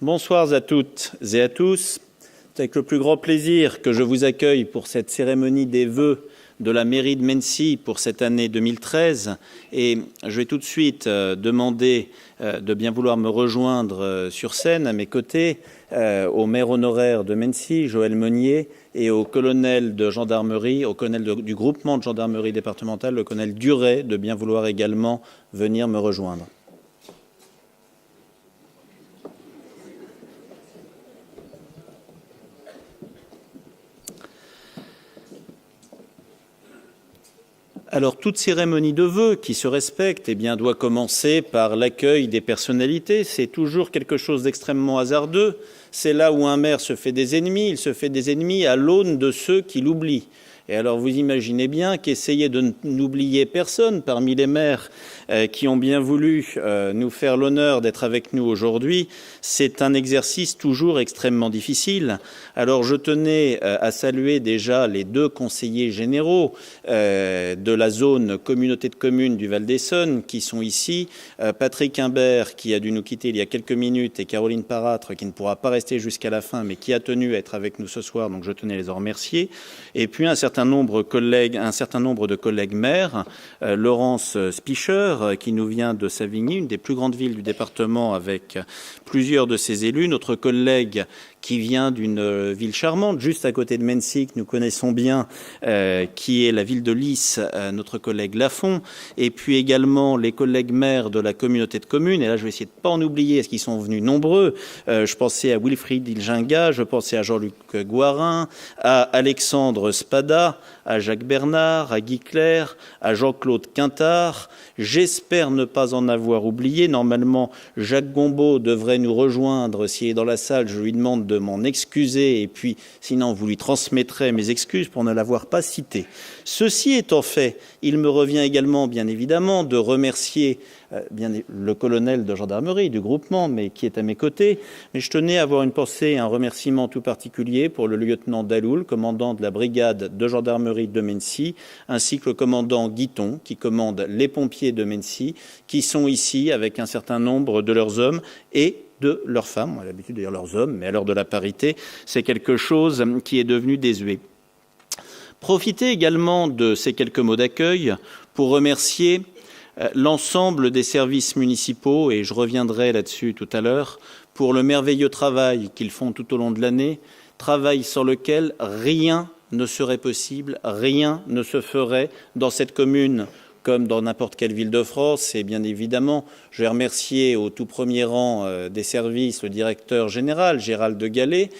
Bonsoir à toutes et à tous. C'est avec le plus grand plaisir que je vous accueille pour cette cérémonie des vœux de la mairie de Mennecy pour cette année 2013. Et je vais tout de suite demander de bien vouloir me rejoindre sur scène à mes côtés au maire honoraire de Mennecy, Joël Meunier, et au colonel de gendarmerie, au colonel du groupement de gendarmerie départementale, le colonel Duret, de bien vouloir également venir me rejoindre. Alors, toute cérémonie de vœux qui se respecte doit commencer par l'accueil des personnalités. C'est toujours quelque chose d'extrêmement hasardeux. C'est là où un maire se fait des ennemis. Il se fait des ennemis à l'aune de ceux qui l'oublient. Et alors, vous imaginez bien qu'essayer de n'oublier personne parmi les maires qui ont bien voulu nous faire l'honneur d'être avec nous aujourd'hui, c'est un exercice toujours extrêmement difficile. Alors, je tenais à saluer déjà les deux conseillers généraux de la zone communauté de communes du Val-d'Essonne qui sont ici. Patrick Imbert, qui a dû nous quitter il y a quelques minutes, et Caroline Parâtre, qui ne pourra pas rester jusqu'à la fin, mais qui a tenu à être avec nous ce soir, donc je tenais à les en remercier. Et puis un certain nombre de collègues maires, Laurence Spicher, qui nous vient de Savigny, une des plus grandes villes du département, avec plusieurs de ses élus, notre collègue qui vient d'une ville charmante, juste à côté de Mennecy, que nous connaissons bien, qui est la ville de Lys, notre collègue Lafont, et puis également les collègues maires de la communauté de communes, et là je vais essayer de ne pas en oublier, parce qu'ils sont venus nombreux. Je pensais à Wilfried Ilginga, je pensais à Jean-Luc Gouarin, à Alexandre Spada, à Jacques Bernard, à Guy Claire, à Jean-Claude Quintard. J'espère ne pas en avoir oublié. Normalement, Jacques Gombaud devrait nous rejoindre. S'il est dans la salle, je lui demande de m'en excuser, et puis sinon vous lui transmettrez mes excuses pour ne l'avoir pas cité. Ceci étant fait, il me revient également, bien évidemment, de remercier le colonel de gendarmerie du groupement, mais qui est à mes côtés. Mais je tenais à avoir une pensée, un remerciement tout particulier pour le lieutenant Daloul, commandant de la brigade de gendarmerie de Mennecy, ainsi que le commandant Guiton, qui commande les pompiers de Mennecy, qui sont ici avec un certain nombre de leurs hommes et de leurs femmes. On a l'habitude de dire leurs hommes, mais à l'heure de la parité, c'est quelque chose qui est devenu désuet. Profitez également de ces quelques mots d'accueil pour remercier l'ensemble des services municipaux, et je reviendrai là-dessus tout à l'heure, pour le merveilleux travail qu'ils font tout au long de l'année, travail sans lequel rien ne serait possible, rien ne se ferait dans cette commune comme dans n'importe quelle ville de France. Et bien évidemment, je vais remercier au tout premier rang des services le directeur général, Gérald de Gallet,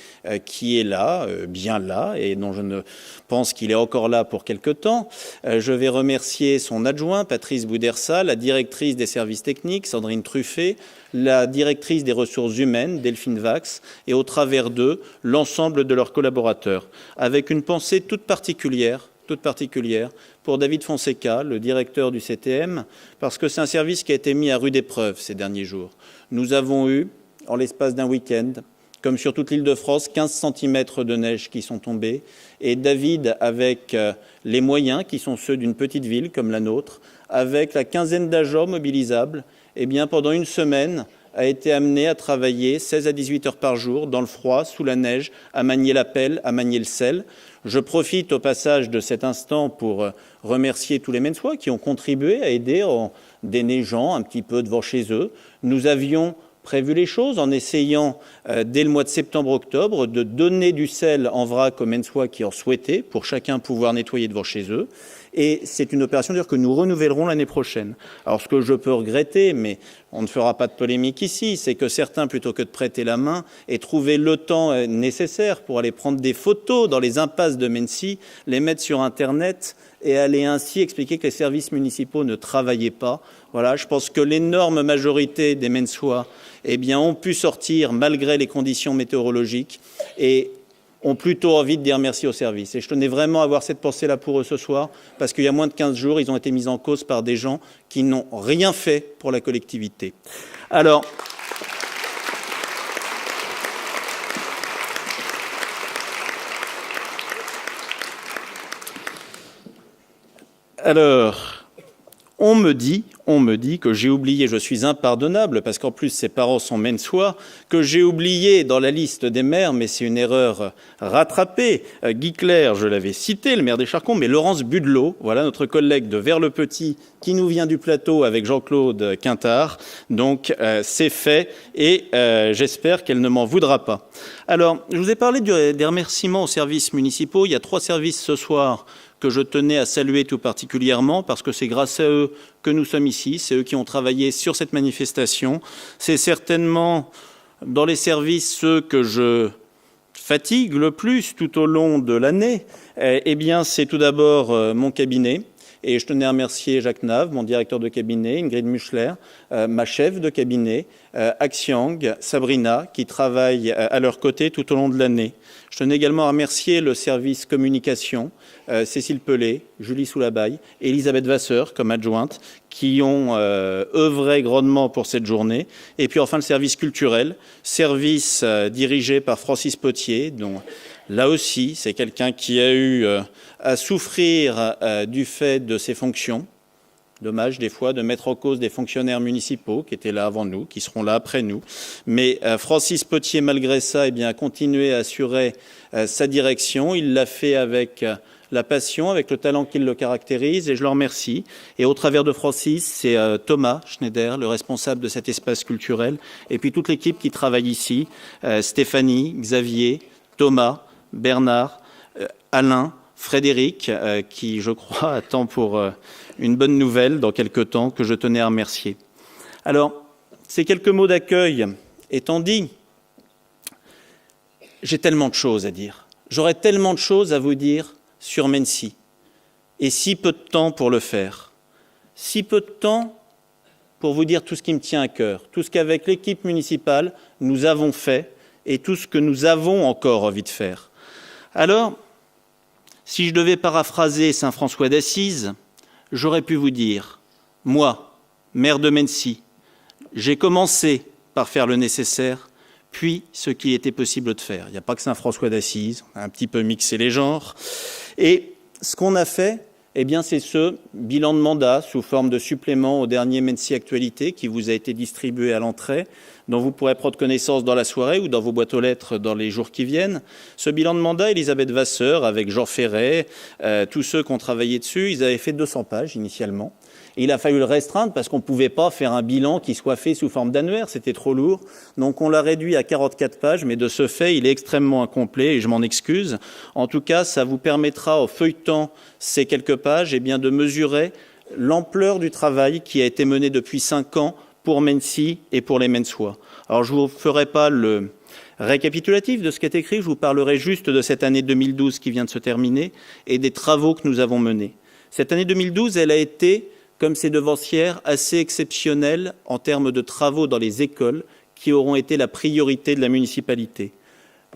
qui est là, bien là, et dont je ne pense qu'il est encore là pour quelque temps. Je vais remercier son adjoint, Patrice Boudersa, la directrice des services techniques, Sandrine Truffet, la directrice des ressources humaines, Delphine Vax, et au travers d'eux, l'ensemble de leurs collaborateurs, avec une pensée toute particulière pour David Fonseca, le directeur du CTM, parce que c'est un service qui a été mis à rude épreuve ces derniers jours. Nous avons eu, en l'espace d'un week-end, comme sur toute l'Île-de-France, 15 cm de neige qui sont tombés. Et David, avec les moyens qui sont ceux d'une petite ville comme la nôtre, avec la quinzaine d'agents mobilisables, pendant une semaine, a été amené à travailler 16 à 18 heures par jour, dans le froid, sous la neige, à manier la pelle, à manier le sel. Je profite au passage de cet instant pour remercier tous les Menneçois qui ont contribué à aider en déneigeant un petit peu devant chez eux. Nous avions prévu les choses en essayant, dès le mois de septembre-octobre, de donner du sel en vrac aux Menneçois qui en souhaitaient, pour chacun pouvoir nettoyer devant chez eux. Et c'est une opération que nous renouvellerons l'année prochaine. Alors ce que je peux regretter, mais on ne fera pas de polémique ici, c'est que certains, plutôt que de prêter la main, aient trouvé le temps nécessaire pour aller prendre des photos dans les impasses de Mennecy, les mettre sur Internet et aller ainsi expliquer que les services municipaux ne travaillaient pas. Voilà, je pense que l'énorme majorité des Menneçois ont pu sortir malgré les conditions météorologiques et ont plutôt envie de dire merci au service. Et je tenais vraiment à avoir cette pensée-là pour eux ce soir, parce qu'il y a moins de 15 jours, ils ont été mis en cause par des gens qui n'ont rien fait pour la collectivité. Alors, on me dit on me dit que j'ai oublié, je suis impardonnable, parce qu'en plus ses parents sont mensois, que j'ai oublié dans la liste des maires, mais c'est une erreur rattrapée. Guy Clerc, je l'avais cité, le maire d'Écharcon, mais Laurence Budelot, voilà notre collègue de Vers-le-Petit, qui nous vient du plateau avec Jean-Claude Quintard. Donc c'est fait et j'espère qu'elle ne m'en voudra pas. Alors, je vous ai parlé des remerciements aux services municipaux. Il y a 3 services ce soir que je tenais à saluer tout particulièrement parce que c'est grâce à eux que nous sommes ici. C'est eux qui ont travaillé sur cette manifestation. C'est certainement dans les services ceux que je fatigue le plus tout au long de l'année. Eh bien, c'est tout d'abord mon cabinet. Et je tenais à remercier Jacques Nave, mon directeur de cabinet, Ingrid Muchler, ma chef de cabinet, Axiang, Sabrina, qui travaillent à leur côté tout au long de l'année. Je tenais également à remercier le service communication, Cécile Pelé, Julie Soulabaille, Elisabeth Vasseur comme adjointe, qui ont œuvré grandement pour cette journée. Et puis enfin le service culturel, service dirigé par Francis Potier, dont là aussi c'est quelqu'un qui a eu à souffrir du fait de ses fonctions. Dommage des fois de mettre en cause des fonctionnaires municipaux qui étaient là avant nous, qui seront là après nous. Mais Francis Potier, malgré ça, eh bien, a continué à assurer sa direction. Il l'a fait avec la passion, avec le talent qui le caractérise, et je le remercie. Et au travers de Francis, c'est Thomas Schneider, le responsable de cet espace culturel, et puis toute l'équipe qui travaille ici, Stéphanie, Xavier, Thomas, Bernard, Alain, Frédéric, qui, je crois, attend pour une bonne nouvelle dans quelque temps, que je tenais à remercier. Alors, ces quelques mots d'accueil étant dit, j'ai tellement de choses à dire. J'aurais tellement de choses à vous dire sur Mennecy, et si peu de temps pour le faire. Si peu de temps pour vous dire tout ce qui me tient à cœur, tout ce qu'avec l'équipe municipale, nous avons fait, et tout ce que nous avons encore envie de faire. Alors, si je devais paraphraser saint François d'Assise, j'aurais pu vous dire, moi, maire de Mennecy, j'ai commencé par faire le nécessaire, puis ce qu'il était possible de faire. Il n'y a pas que saint François d'Assise, on a un petit peu mixé les genres. Et ce qu'on a fait, eh bien, c'est ce bilan de mandat sous forme de supplément au dernier Mennecy Actualité qui vous a été distribué à l'entrée, dont vous pourrez prendre connaissance dans la soirée ou dans vos boîtes aux lettres dans les jours qui viennent. Ce bilan de mandat, Elisabeth Vasseur, avec Jean Ferret, tous ceux qui ont travaillé dessus, ils avaient fait 200 pages initialement. Et il a fallu le restreindre parce qu'on ne pouvait pas faire un bilan qui soit fait sous forme d'annuaire, c'était trop lourd. Donc on l'a réduit à 44 pages, mais de ce fait, il est extrêmement incomplet et je m'en excuse. En tout cas, ça vous permettra, en feuilletant ces quelques pages, eh bien, de mesurer l'ampleur du travail qui a été mené depuis 5 ans pour Mennecy et pour les Menneçois. Alors je ne vous ferai pas le récapitulatif de ce qui est écrit, je vous parlerai juste de cette année 2012 qui vient de se terminer et des travaux que nous avons menés. Cette année 2012, elle a été, comme ses devancières, assez exceptionnelle en termes de travaux dans les écoles qui auront été la priorité de la municipalité.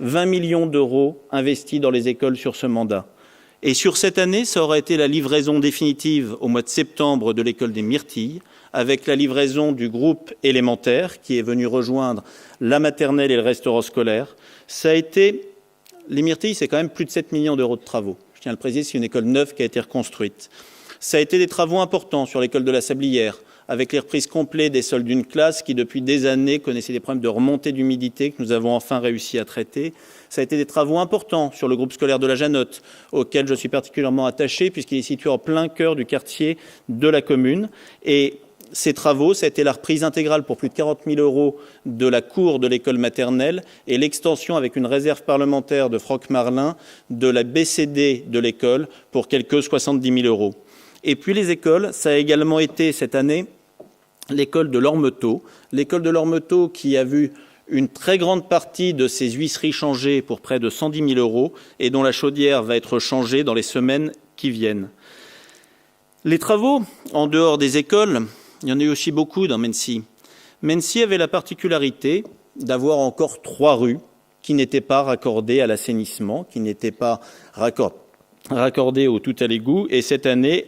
20 millions d'euros investis dans les écoles sur ce mandat. Et sur cette année, ça aura été la livraison définitive au mois de septembre de l'école des Myrtilles, avec la livraison du groupe élémentaire qui est venu rejoindre la maternelle et le restaurant scolaire. Ça a été, les Myrtilles, c'est quand même plus de 7 millions d'euros de travaux. Je tiens à le préciser, c'est une école neuve qui a été reconstruite. Ça a été des travaux importants sur l'école de la Sablière, avec les reprises complètes des sols d'une classe qui, depuis des années, connaissait des problèmes de remontée d'humidité que nous avons enfin réussi à traiter. Ça a été des travaux importants sur le groupe scolaire de la Janotte, auquel je suis particulièrement attaché, puisqu'il est situé en plein cœur du quartier de la commune. Et ces travaux, ça a été la reprise intégrale pour plus de 40 000 euros de la cour de l'école maternelle et l'extension avec une réserve parlementaire de Franck Marlin de la BCD de l'école pour quelques 70 000 euros. Et puis les écoles, ça a également été cette année l'école de l'Ormetot. L'école de l'Ormetot qui a vu une très grande partie de ses huisseries changées pour près de 110 000 euros et dont la chaudière va être changée dans les semaines qui viennent. Les travaux, en dehors des écoles, il y en a eu aussi beaucoup dans Mennecy. Mennecy avait la particularité d'avoir encore 3 rues qui n'étaient pas raccordées à l'assainissement, qui n'étaient pas raccordé au tout à l'égout, et cette année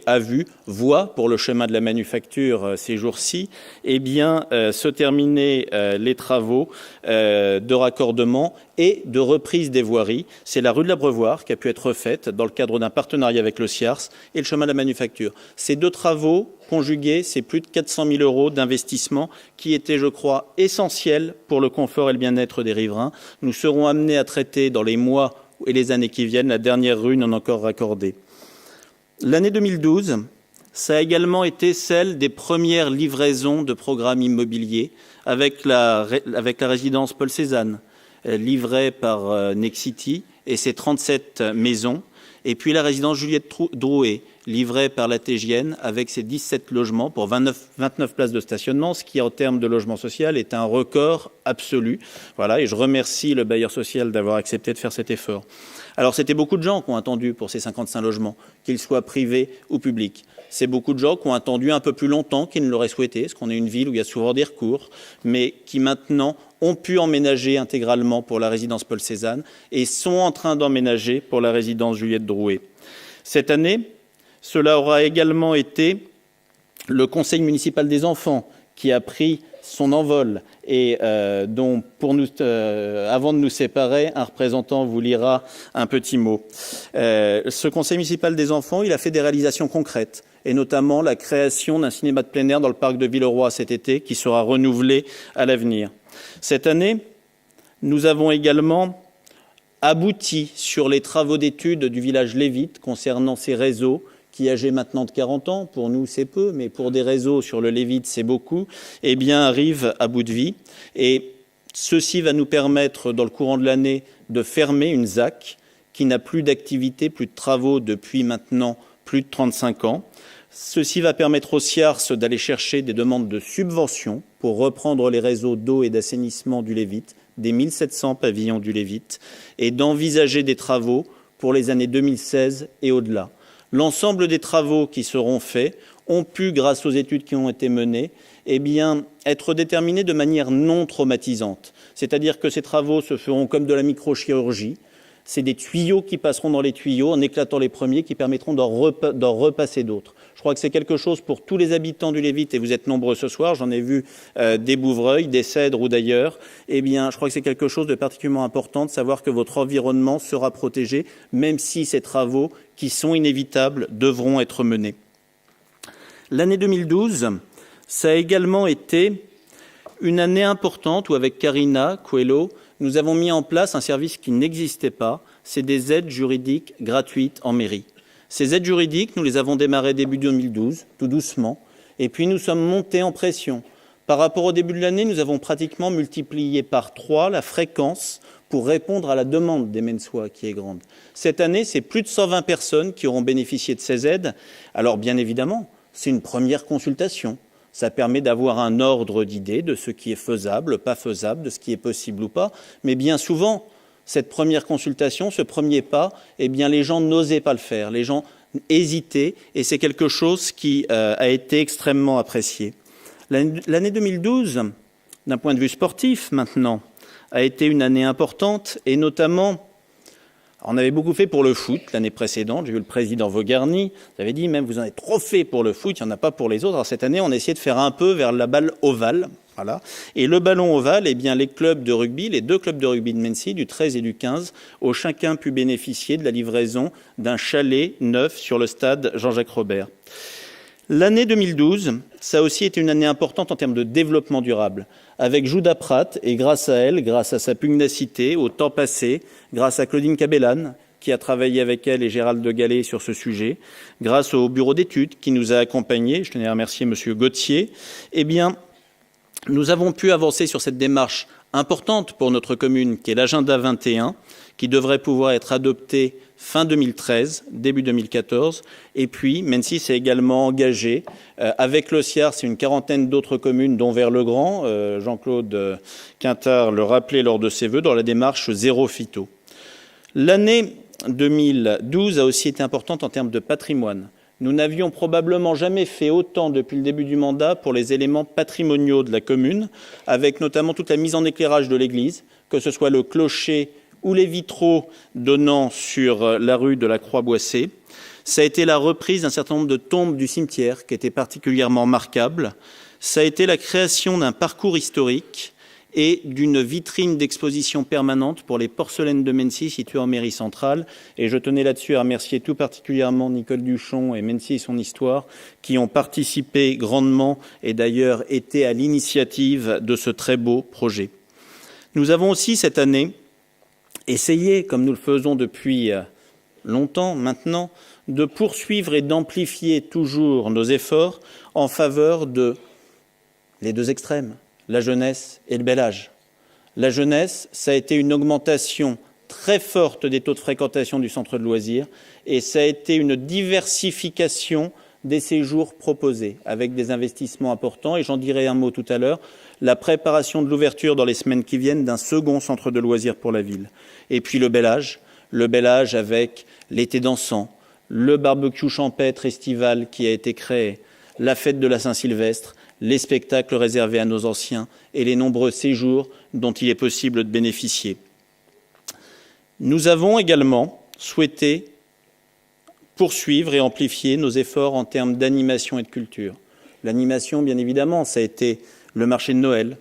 voit pour le chemin de la manufacture ces jours-ci, se terminer les travaux de raccordement et de reprise des voiries. C'est la rue de l'Abreuvoir qui a pu être faite dans le cadre d'un partenariat avec le CIARS et le chemin de la manufacture. Ces deux travaux conjugués, c'est plus de 400 000 € d'investissement qui étaient, je crois, essentiels pour le confort et le bien-être des riverains. Nous serons amenés à traiter dans les mois et les années qui viennent la dernière rue non encore raccordée. L'année 2012, ça a également été celle des premières livraisons de programmes immobiliers avec la résidence Paul Cézanne, livrée par Nexity et ses 37 maisons, et puis la résidence Juliette Drouet, livrée par la TGN avec ses 17 logements pour 29 places de stationnement, ce qui, en termes de logement social, est un record absolu. Voilà, et je remercie le bailleur social d'avoir accepté de faire cet effort. Alors, c'était beaucoup de gens qui ont attendu pour ces 55 logements, qu'ils soient privés ou publics. C'est beaucoup de gens qui ont attendu un peu plus longtemps qu'ils ne l'auraient souhaité, parce qu'on est une ville où il y a souvent des recours, mais qui maintenant ont pu emménager intégralement pour la résidence Paul Cézanne et sont en train d'emménager pour la résidence Juliette Drouet. Cette année, cela aura également été le Conseil municipal des enfants qui a pris son envol et dont, avant de nous séparer, un représentant vous lira un petit mot. Ce Conseil municipal des enfants, il a fait des réalisations concrètes, et notamment la création d'un cinéma de plein air dans le parc de Villeroy cet été, qui sera renouvelé à l'avenir. Cette année, nous avons également abouti sur les travaux d'études du village Lévite concernant ces réseaux, qui âgés maintenant de 40 ans, pour nous c'est peu, mais pour des réseaux sur le Lévite c'est beaucoup, arrive à bout de vie. Et ceci va nous permettre, dans le courant de l'année, de fermer une ZAC qui n'a plus d'activité, plus de travaux depuis maintenant plus de 35 ans. Ceci va permettre au CIARS d'aller chercher des demandes de subventions pour reprendre les réseaux d'eau et d'assainissement du Lévite, des 1700 pavillons du Lévite, et d'envisager des travaux pour les années 2016 et au-delà. L'ensemble des travaux qui seront faits ont pu, grâce aux études qui ont été menées, être déterminés de manière non traumatisante. C'est-à-dire que ces travaux se feront comme de la microchirurgie. C'est des tuyaux qui passeront dans les tuyaux en éclatant les premiers qui permettront d'en repasser d'autres. Je crois que c'est quelque chose pour tous les habitants du Lévite, et vous êtes nombreux ce soir, j'en ai vu des Bouvreuils, des Cèdres ou d'ailleurs. Je crois que c'est quelque chose de particulièrement important de savoir que votre environnement sera protégé, même si ces travaux, qui sont inévitables, devront être menés. L'année 2012, ça a également été une année importante où, avec Karina Coelho, nous avons mis en place un service qui n'existait pas, c'est des aides juridiques gratuites en mairie. Ces aides juridiques, nous les avons démarrées début 2012, tout doucement, et puis nous sommes montés en pression. Par rapport au début de l'année, nous avons pratiquement multiplié par 3 la fréquence pour répondre à la demande des Mensois qui est grande. Cette année, c'est plus de 120 personnes qui auront bénéficié de ces aides. Alors bien évidemment, c'est une première consultation. Ça permet d'avoir un ordre d'idée de ce qui est faisable, pas faisable, de ce qui est possible ou pas. Mais bien souvent, cette première consultation, ce premier pas, les gens n'osaient pas le faire. Les gens hésitaient et c'est quelque chose qui a été extrêmement apprécié. L'année 2012, d'un point de vue sportif maintenant, a été une année importante et notamment, on avait beaucoup fait pour le foot l'année précédente. J'ai vu le président Vogarny, vous avez dit même vous en avez trop fait pour le foot, il n'y en a pas pour les autres. Alors cette année, on a essayé de faire un peu vers la balle ovale. Voilà. Et le ballon ovale, les clubs de rugby, les 2 clubs de rugby de Mennecy, du 13 et du 15, ont chacun pu bénéficier de la livraison d'un chalet neuf sur le stade Jean-Jacques Robert. L'année 2012, ça a aussi été une année importante en termes de développement durable. Avec Jouda Prat, et grâce à elle, grâce à sa pugnacité, au temps passé, grâce à Claudine Cabellane, qui a travaillé avec elle et Gérald de Gallet sur ce sujet, grâce au bureau d'études qui nous a accompagnés, je tenais à remercier M. Gauthier, nous avons pu avancer sur cette démarche importante pour notre commune, qui est l'agenda 21, qui devrait pouvoir être adopté fin 2013, début 2014. Et puis, Mennecy s'est également engagé avec le CIARS et une quarantaine d'autres communes, dont Vers-le-Grand, Jean-Claude Quintard le rappelait lors de ses vœux, dans la démarche zéro phyto. L'année 2012 a aussi été importante en termes de patrimoine. Nous n'avions probablement jamais fait autant depuis le début du mandat pour les éléments patrimoniaux de la commune, avec notamment toute la mise en éclairage de l'église, que ce soit le clocher ou les vitraux donnant sur la rue de la Croix-Boissée. Ça a été la reprise d'un certain nombre de tombes du cimetière qui étaient particulièrement marquables. Ça a été la création d'un parcours historique et d'une vitrine d'exposition permanente pour les porcelaines de Mency situées en mairie centrale. Et je tenais là-dessus à remercier tout particulièrement Nicole Duchon et Mency et son histoire qui ont participé grandement et d'ailleurs été à l'initiative de ce très beau projet. Nous avons aussi cette année essayé, comme nous le faisons depuis longtemps maintenant, de poursuivre et d'amplifier toujours nos efforts en faveur de les deux extrêmes, la jeunesse et le bel âge. La jeunesse, ça a été une augmentation très forte des taux de fréquentation du centre de loisirs et ça a été une diversification des séjours proposés avec des investissements importants. Et j'en dirai un mot tout à l'heure, la préparation de l'ouverture dans les semaines qui viennent d'un second centre de loisirs pour la ville. Et puis le bel âge avec l'été dansant, le barbecue champêtre estival qui a été créé, la fête de la Saint-Sylvestre, les spectacles réservés à nos anciens et les nombreux séjours dont il est possible de bénéficier. Nous avons également souhaité poursuivre et amplifier nos efforts en termes d'animation et de culture. L'animation, bien évidemment, ça a été le marché de Noël,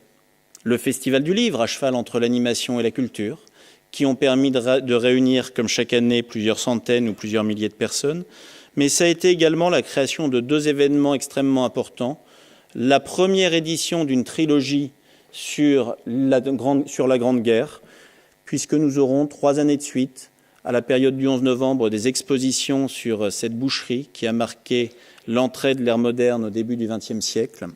le festival du livre à cheval entre l'animation et la culture, qui ont permis de réunir, comme chaque année, plusieurs centaines ou plusieurs milliers de personnes. Mais ça a été également la création de deux événements extrêmement importants. La première édition d'une trilogie sur la Grande Guerre, puisque nous aurons 3 années de suite, à la période du 11 novembre, des expositions sur cette boucherie qui a marqué l'entrée de l'ère moderne au début du XXe siècle.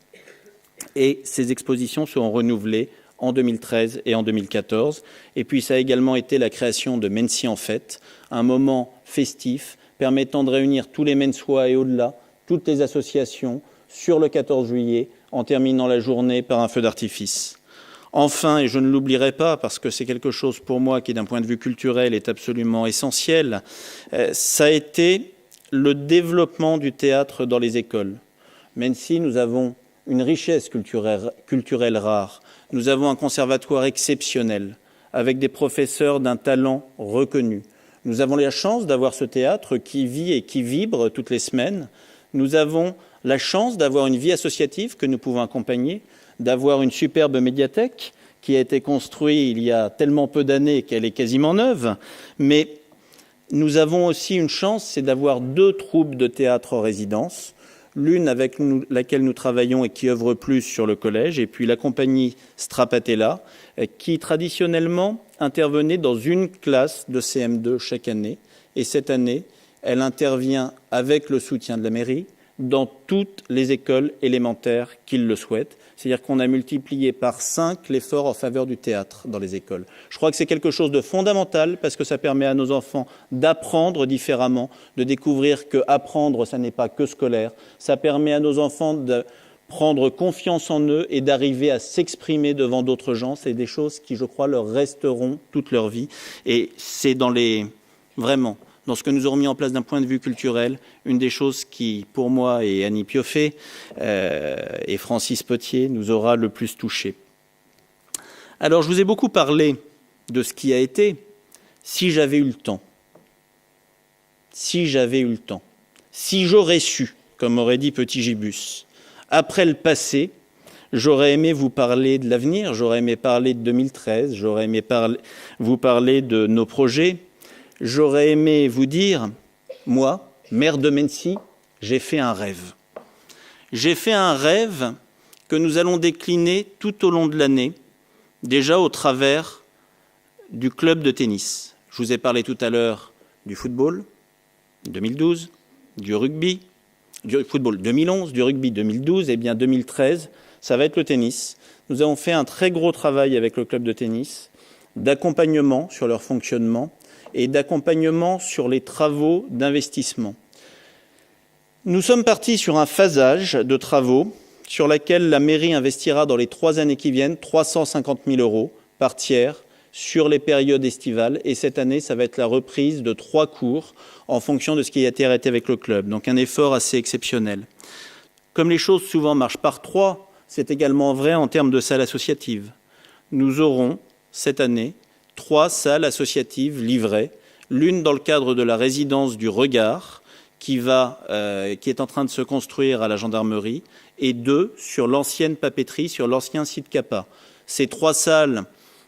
Et ces expositions seront renouvelées en 2013 et en 2014. Et puis ça a également été la création de Mency en fête, un moment festif permettant de réunir tous les Mensois et au-delà, toutes les associations, sur le 14 juillet, en terminant la journée par un feu d'artifice. Enfin, et je ne l'oublierai pas, parce que c'est quelque chose pour moi qui, d'un point de vue culturel, est absolument essentiel, ça a été le développement du théâtre dans les écoles. Même si nous avons une richesse culturelle rare, nous avons un conservatoire exceptionnel, avec des professeurs d'un talent reconnu. Nous avons la chance d'avoir ce théâtre qui vit et qui vibre toutes les semaines. Nous avons la chance d'avoir une vie associative que nous pouvons accompagner, d'avoir une superbe médiathèque qui a été construite il y a tellement peu d'années qu'elle est quasiment neuve. Mais nous avons aussi une chance, c'est d'avoir 2 troupes de théâtre en résidence, l'une avec laquelle nous travaillons et qui œuvre plus sur le collège, et puis la compagnie Strapatella, qui traditionnellement intervenait dans une classe de CM2 chaque année. Et cette année, elle intervient avec le soutien de la mairie dans toutes les écoles élémentaires qui le souhaitent. C'est-à-dire qu'on a multiplié par 5 l'effort en faveur du théâtre dans les écoles. Je crois que c'est quelque chose de fondamental parce que ça permet à nos enfants d'apprendre différemment, de découvrir que apprendre, ça n'est pas que scolaire. Ça permet à nos enfants de prendre confiance en eux et d'arriver à s'exprimer devant d'autres gens. C'est des choses qui, je crois, leur resteront toute leur vie. Et c'est dans ce que nous aurons mis en place d'un point de vue culturel, une des choses qui, pour moi, et Annie Pioffet et Francis Potier, nous aura le plus touchés. Alors, je vous ai beaucoup parlé de ce qui a été, si j'avais eu le temps. Si j'avais eu le temps. Si j'aurais su, comme aurait dit Petit Gibus. Après le passé, j'aurais aimé vous parler de l'avenir, j'aurais aimé parler de 2013, j'aurais aimé vous parler de nos projets. J'aurais aimé vous dire, moi, maire de Mency, j'ai fait un rêve. J'ai fait un rêve que nous allons décliner tout au long de l'année, déjà au travers du club de tennis. Je vous ai parlé tout à l'heure du football, 2012, du rugby, du football 2011, du rugby 2012, et bien 2013, ça va être le tennis. Nous avons fait un très gros travail avec le club de tennis, d'accompagnement sur leur fonctionnement, et d'accompagnement sur les travaux d'investissement. Nous sommes partis sur un phasage de travaux sur laquelle la mairie investira dans les 3 années qui viennent 350 000 € par tiers sur les périodes estivales. Et cette année, ça va être la reprise de 3 cours en fonction de ce qui a été arrêté avec le club. Donc un effort assez exceptionnel. Comme les choses souvent marchent par 3, c'est également vrai en termes de salles associatives. Nous aurons cette année 3 salles associatives livrées, l'une dans le cadre de la résidence du Regard, qui est en train de se construire à la gendarmerie, et 2 sur l'ancienne papeterie, sur l'ancien site CAPA. Ces 3 salles,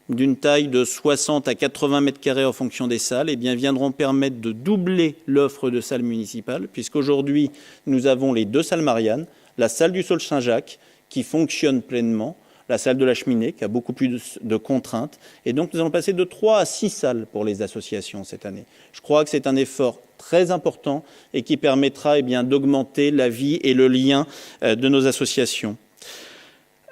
d'une taille de 60 à 80 mètres carrés en fonction des salles, eh bien, viendront permettre de doubler l'offre de salles municipales, puisqu'aujourd'hui, nous avons les 2 salles Marianne, la salle du Saule Saint-Jacques, qui fonctionne pleinement, la salle de la Cheminée, qui a beaucoup plus de contraintes. Et donc, nous allons passer de 3 à 6 salles pour les associations cette année. Je crois que c'est un effort très important et qui permettra d'augmenter la vie et le lien de nos associations.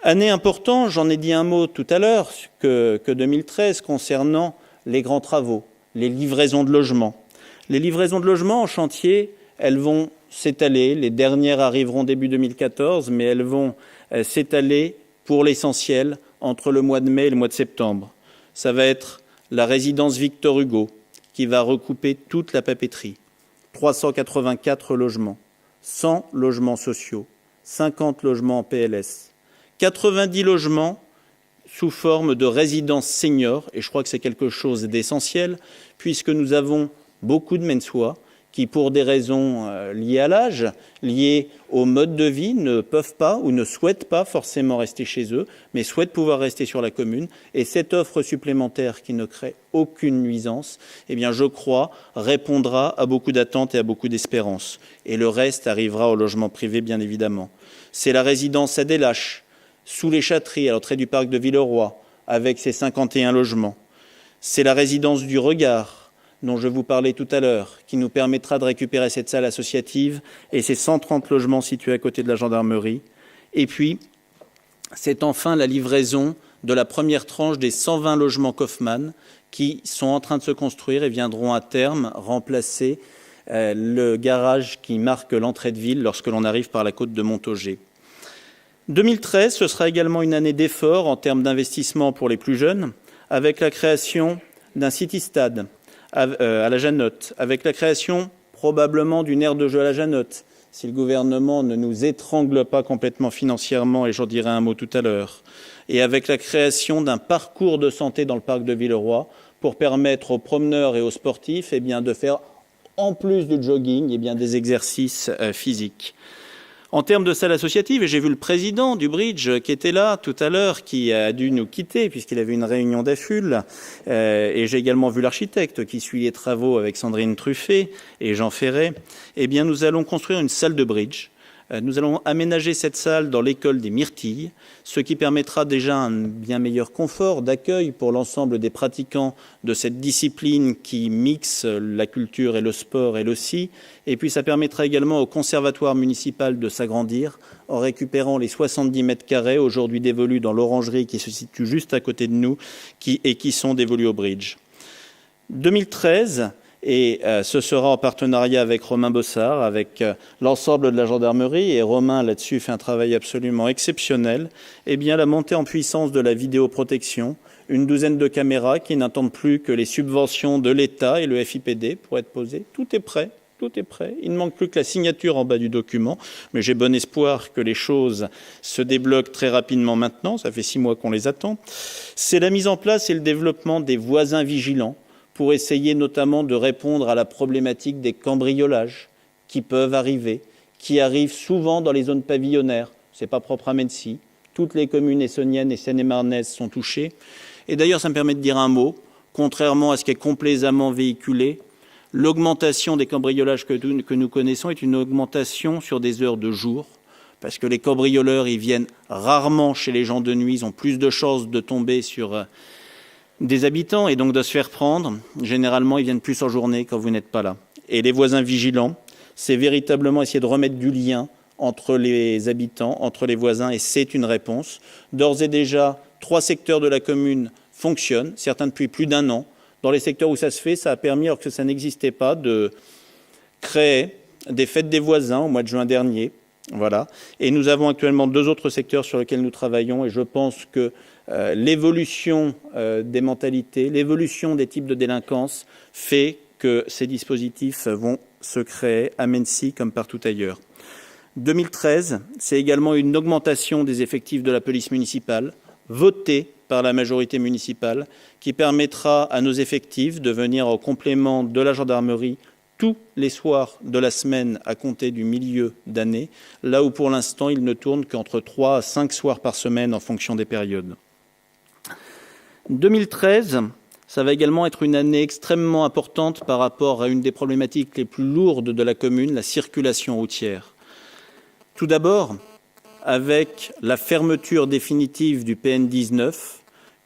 Année importante, j'en ai dit un mot tout à l'heure, que 2013, concernant les grands travaux, les livraisons de logements. Les livraisons de logements en chantier, elles vont s'étaler. Les dernières arriveront début 2014, mais elles vont s'étaler pour l'essentiel entre le mois de mai et le mois de septembre. Ça va être la résidence Victor Hugo, qui va recouper toute la papeterie. 384 logements, 100 logements sociaux, 50 logements en PLS, 90 logements sous forme de résidence senior, et je crois que c'est quelque chose d'essentiel, puisque nous avons beaucoup de Mensois qui, pour des raisons liées à l'âge, liées au mode de vie, ne peuvent pas ou ne souhaitent pas forcément rester chez eux, mais souhaitent pouvoir rester sur la commune. Et cette offre supplémentaire qui ne crée aucune nuisance, eh bien, je crois, répondra à beaucoup d'attentes et à beaucoup d'espérances. Et le reste arrivera au logement privé, bien évidemment. C'est la résidence Adélache, sous les Châteries, à l'entrée du parc de Villeroy, avec ses 51 logements. C'est la résidence du Regard, dont je vous parlais tout à l'heure, qui nous permettra de récupérer cette salle associative et ces 130 logements situés à côté de la gendarmerie. Et puis, c'est enfin la livraison de la première tranche des 120 logements Kaufmann qui sont en train de se construire et viendront à terme remplacer le garage qui marque l'entrée de ville lorsque l'on arrive par la côte de Montaugé. 2013, ce sera également une année d'effort en termes d'investissement pour les plus jeunes, avec la création d'un city-stade à la Janotte, avec la création probablement d'une aire de jeu à la Janotte, si le gouvernement ne nous étrangle pas complètement financièrement, et j'en dirai un mot tout à l'heure, et avec la création d'un parcours de santé dans le parc de Villeroy pour permettre aux promeneurs et aux sportifs de faire, en plus du jogging, des exercices physiques. En termes de salles associatives, et j'ai vu le président du Bridge qui était là tout à l'heure, qui a dû nous quitter puisqu'il avait une réunion d'AFUL, et j'ai également vu l'architecte qui suit les travaux avec Sandrine Truffet et Jean Ferret. Nous allons construire une salle de Bridge. Nous allons aménager cette salle dans l'école des Myrtilles, ce qui permettra déjà un bien meilleur confort d'accueil pour l'ensemble des pratiquants de cette discipline qui mixe la culture et le sport et le sci. Et puis ça permettra également au conservatoire municipal de s'agrandir en récupérant les 70 mètres carrés aujourd'hui dévolus dans l'orangerie qui se situe juste à côté de nous et qui sont dévolus au Bridge. 2013, et ce sera en partenariat avec Romain Bossard, avec l'ensemble de la gendarmerie, et Romain là-dessus fait un travail absolument exceptionnel, la montée en puissance de la vidéoprotection, une douzaine de caméras qui n'attendent plus que les subventions de l'État et le FIPD pour être posées. Tout est prêt. Tout est prêt. Il ne manque plus que la signature en bas du document, mais j'ai bon espoir que les choses se débloquent très rapidement maintenant. Ça fait 6 mois qu'on les attend. C'est la mise en place et le développement des voisins vigilants pour essayer notamment de répondre à la problématique des cambriolages qui peuvent arriver, qui arrivent souvent dans les zones pavillonnaires. Ce n'est pas propre à Mennecy. Toutes les communes essonniennes et seine-et-marnaises sont touchées. Et d'ailleurs, ça me permet de dire un mot. Contrairement à ce qui est complaisamment véhiculé, l'augmentation des cambriolages que nous connaissons est une augmentation sur des heures de jour, parce que les cambrioleurs, ils viennent rarement chez les gens de nuit, ils ont plus de chances de tomber sur des habitants et donc de se faire prendre. Généralement, ils viennent plus en journée quand vous n'êtes pas là. Et les voisins vigilants, c'est véritablement essayer de remettre du lien entre les habitants, entre les voisins, et c'est une réponse. D'ores et déjà, 3 secteurs de la commune fonctionnent, certains depuis plus d'1 an. Dans les secteurs où ça se fait, ça a permis, alors que ça n'existait pas, de créer des fêtes des voisins au mois de juin dernier. Voilà. Et nous avons actuellement 2 autres secteurs sur lesquels nous travaillons, et je pense que l'évolution des mentalités, l'évolution des types de délinquance fait que ces dispositifs vont se créer à Mennecy comme partout ailleurs. 2013, c'est également une augmentation des effectifs de la police municipale, votée par la majorité municipale, qui permettra à nos effectifs de venir en complément de la gendarmerie tous les soirs de la semaine à compter du milieu d'année, là où pour l'instant il ne tourne qu'entre 3 à 5 soirs par semaine en fonction des périodes. 2013, ça va également être une année extrêmement importante par rapport à une des problématiques les plus lourdes de la commune, la circulation routière. Tout d'abord, avec la fermeture définitive du PN19,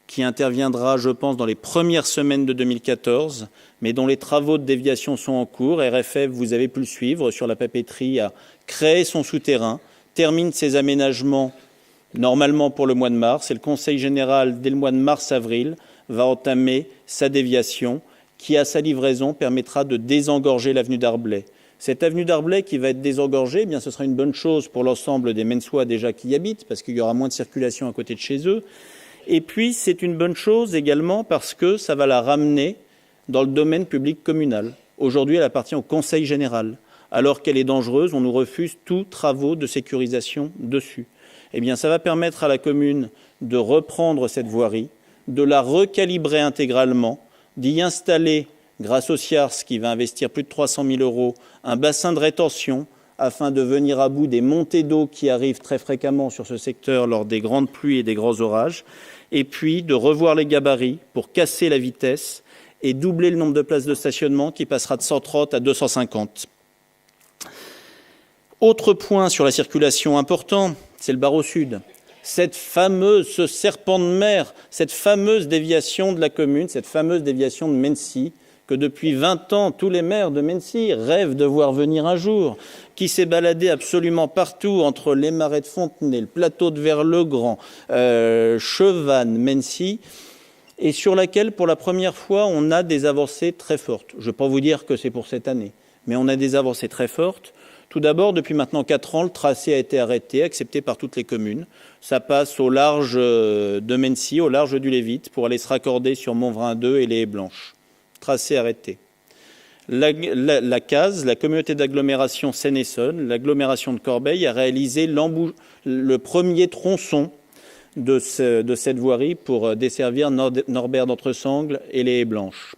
qui interviendra, je pense, dans les premières semaines de 2014, mais dont les travaux de déviation sont en cours. RFF, vous avez pu le suivre sur la papeterie, a créé son souterrain, termine ses aménagements normalement pour le mois de mars, et le Conseil général, dès le mois de mars-avril, va entamer sa déviation, qui, à sa livraison, permettra de désengorger l'avenue d'Arblay. Cette avenue d'Arblay qui va être désengorgée, eh bien, ce sera une bonne chose pour l'ensemble des Mainsois déjà qui y habitent, parce qu'il y aura moins de circulation à côté de chez eux. Et puis, c'est une bonne chose également parce que ça va la ramener dans le domaine public communal. Aujourd'hui, elle appartient au Conseil général. Alors qu'elle est dangereuse, on nous refuse tous travaux de sécurisation dessus. Eh bien, ça va permettre à la commune de reprendre cette voirie, de la recalibrer intégralement, d'y installer, grâce au SIARS qui va investir plus de 300 000 €, un bassin de rétention afin de venir à bout des montées d'eau qui arrivent très fréquemment sur ce secteur lors des grandes pluies et des grands orages, et puis de revoir les gabarits pour casser la vitesse et doubler le nombre de places de stationnement qui passera de 130 à 250. Autre point sur la circulation important, c'est le barreau sud. Ce serpent de mer, cette fameuse déviation de la commune, cette fameuse déviation de Mennecy, que depuis 20 ans, tous les maires de Mennecy rêvent de voir venir un jour, qui s'est baladé absolument partout entre les marais de Fontenay, le plateau de Vers-le-Grand, Chevannes, Mennecy, et sur laquelle, pour la première fois, on a des avancées très fortes. Je ne vais pas vous dire que c'est pour cette année, mais on a des avancées très fortes. Tout d'abord, depuis maintenant 4 ans, le tracé a été arrêté, accepté par toutes les communes. Ça passe au large de Mennecy, au large du Lévite, pour aller se raccorder sur Montvrin 2 et les Haies Blanches. Tracé arrêté. La CASE, la communauté d'agglomération Seine-Essonne, l'agglomération de Corbeil, a réalisé le premier tronçon de cette voirie pour desservir Norbert d'Entresangles et les Haies Blanches.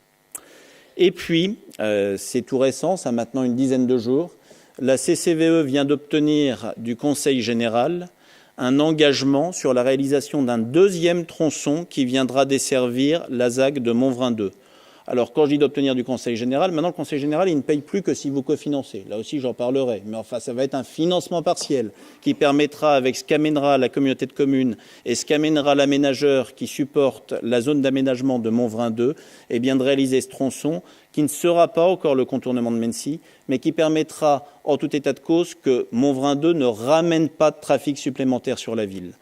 Et puis, c'est tout récent, ça a maintenant une dizaine de jours, la CCVE vient d'obtenir du Conseil général un engagement sur la réalisation d'un deuxième tronçon qui viendra desservir la ZAC de Montvrin 2. Alors, quand je dis d'obtenir du Conseil général, maintenant, le Conseil général, il ne paye plus que si vous cofinancez. Là aussi, j'en parlerai. Mais enfin, ça va être un financement partiel qui permettra, avec ce qu'amènera la communauté de communes et ce qu'amènera l'aménageur qui supporte la zone d'aménagement de Montvrin 2, eh bien, de réaliser ce tronçon qui ne sera pas encore le contournement de Mennecy, mais qui permettra, en tout état de cause, que Montvrin 2 ne ramène pas de trafic supplémentaire sur la ville.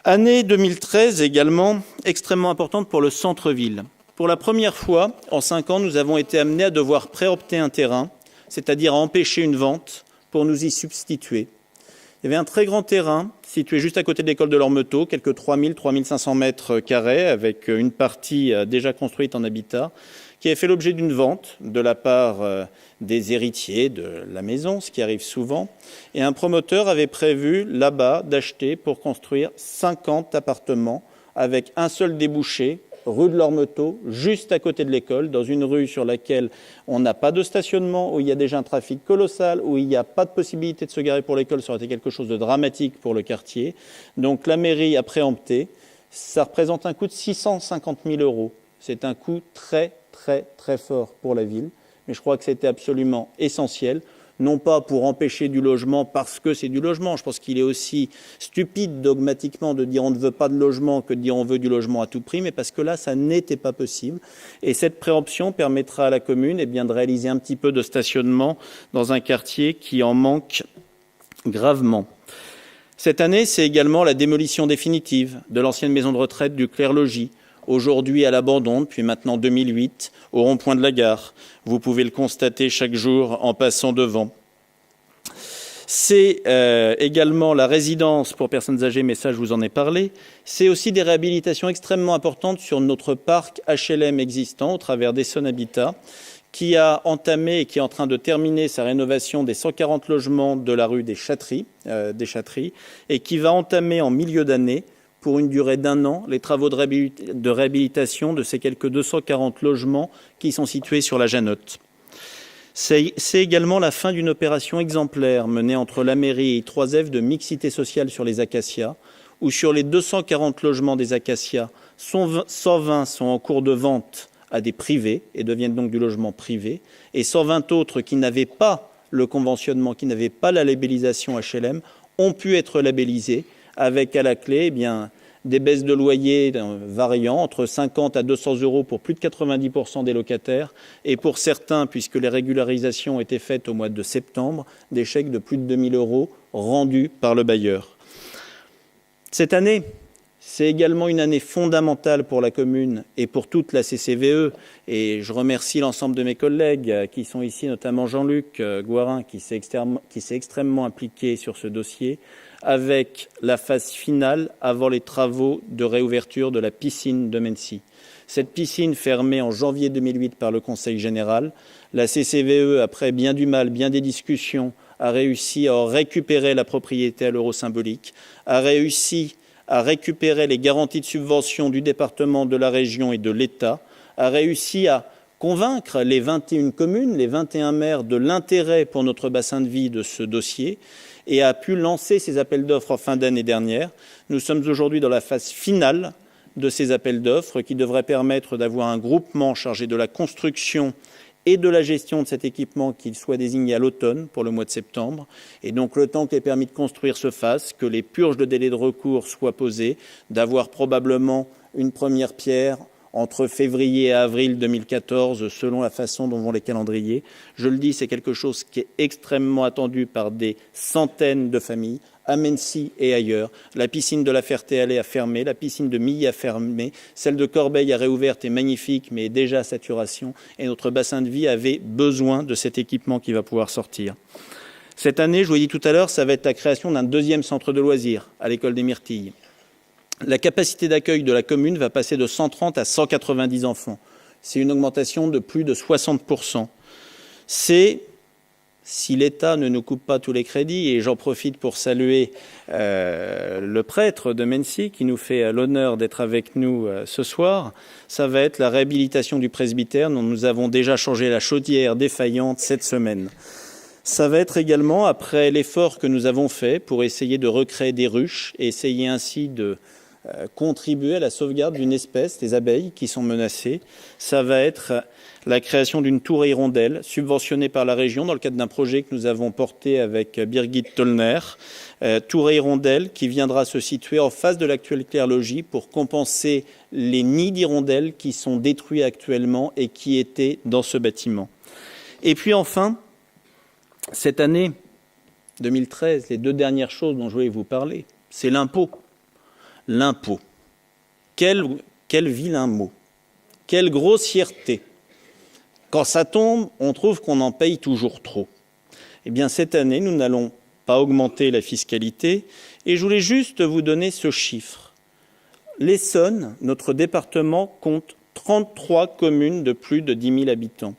Année 2013 également extrêmement importante pour le centre-ville. Pour la première fois, en 5 ans, nous avons été amenés à devoir préempter un terrain, c'est-à-dire à empêcher une vente pour nous y substituer. Il y avait un très grand terrain situé juste à côté de l'école de l'Ormetot, quelques 3 500 mètres carrés, avec une partie déjà construite en habitat, qui avait fait l'objet d'une vente de la part des héritiers de la maison, ce qui arrive souvent. Et un promoteur avait prévu là-bas d'acheter pour construire 50 appartements avec un seul débouché, rue de l'Ormetot, juste à côté de l'école, dans une rue sur laquelle on n'a pas de stationnement, où il y a déjà un trafic colossal, où il n'y a pas de possibilité de se garer pour l'école, ça aurait été quelque chose de dramatique pour le quartier. Donc la mairie a préempté, ça représente un coût de 650 000 €. C'est un coût très, très, très fort pour la ville, mais je crois que c'était absolument essentiel. Non pas pour empêcher du logement parce que c'est du logement. Je pense qu'il est aussi stupide dogmatiquement de dire on ne veut pas de logement que de dire on veut du logement à tout prix, mais parce que là, ça n'était pas possible. Et cette préemption permettra à la commune de réaliser un petit peu de stationnement dans un quartier qui en manque gravement. Cette année, c'est également la démolition définitive de l'ancienne maison de retraite du Clair-Logis, aujourd'hui à l'abandon depuis maintenant 2008, au rond-point de la gare. Vous pouvez le constater chaque jour en passant devant. C'est également la résidence pour personnes âgées, mais ça je vous en ai parlé. C'est aussi des réhabilitations extrêmement importantes sur notre parc HLM existant au travers d'Essonne Habitat, qui a entamé et qui est en train de terminer sa rénovation des 140 logements de la rue des Châteries, et qui va entamer en milieu d'année pour une durée d'1 an les travaux de réhabilitation de ces quelques 240 logements qui sont situés sur la Janotte. C'est également la fin d'une opération exemplaire menée entre la mairie et I3F de mixité sociale sur les acacias, où sur les 240 logements des acacias, 120 sont en cours de vente à des privés et deviennent donc du logement privé, et 120 autres qui n'avaient pas le conventionnement, qui n'avaient pas la labellisation HLM, ont pu être labellisés avec à la clé des baisses de loyer variant entre 50 à 200 euros pour plus de 90% des locataires et pour certains, puisque les régularisations ont été faites au mois de septembre, des chèques de plus de 2 000 euros rendus par le bailleur. Cette année, c'est également une année fondamentale pour la commune et pour toute la CCVE. Et je remercie l'ensemble de mes collègues qui sont ici, notamment Jean-Luc Gouarin, qui s'est extrêmement impliqué sur ce dossier, avec la phase finale avant les travaux de réouverture de la piscine de Mency. Cette piscine fermée en janvier 2008 par le Conseil général, la CCVE, après bien du mal, bien des discussions, a réussi à récupérer la propriété à l'euro symbolique, a réussi a récupéré les garanties de subvention du département, de la région et de l'État, a réussi à convaincre les 21 communes, les 21 maires de l'intérêt pour notre bassin de vie de ce dossier et a pu lancer ses appels d'offres en fin d'année dernière. Nous sommes aujourd'hui dans la phase finale de ces appels d'offres qui devraient permettre d'avoir un groupement chargé de la construction et de la gestion de cet équipement qu'il soit désigné à l'automne pour le mois de septembre. Et donc le temps que les permis de construire se fassent, que les purges de délai de recours soient posées, d'avoir probablement une première pierre entre février et avril 2014, selon la façon dont vont les calendriers. Je le dis, c'est quelque chose qui est extrêmement attendu par des centaines de familles, à Mency et ailleurs. La piscine de la Ferté-Alais a fermé, la piscine de Milly a fermé, celle de Corbeil a réouverte, est magnifique, mais est déjà à saturation. Et notre bassin de vie avait besoin de cet équipement qui va pouvoir sortir. Cette année, je vous l'ai dit tout à l'heure, ça va être la création d'un 2e centre de loisirs à l'école des Myrtilles. La capacité d'accueil de la commune va passer de 130 à 190 enfants. C'est une augmentation de plus de 60%. C'est, si l'État ne nous coupe pas tous les crédits, et j'en profite pour saluer le prêtre de Mency qui nous fait l'honneur d'être avec nous ce soir, ça va être la réhabilitation du presbytère dont nous avons déjà changé la chaudière défaillante cette semaine. Ça va être également, après l'effort que nous avons fait pour essayer de recréer des ruches et essayer ainsi de contribuer à la sauvegarde d'une espèce, des abeilles qui sont menacées. Ça va être la création d'une tour à hirondelles subventionnée par la région dans le cadre d'un projet que nous avons porté avec Birgit Tollner. Tour à hirondelles qui viendra se situer en face de l'actuelle Claire-Logis pour compenser les nids d'hirondelles qui sont détruits actuellement et qui étaient dans ce bâtiment. Et puis enfin, cette année 2013, les 2 dernières choses dont je voulais vous parler, c'est l'impôt. L'impôt. Quel vilain mot. Quelle grossièreté. Quand ça tombe, on trouve qu'on en paye toujours trop. Eh bien, cette année, nous n'allons pas augmenter la fiscalité. Et je voulais juste vous donner ce chiffre. L'Essonne, notre département, compte 33 communes de plus de 10 000 habitants.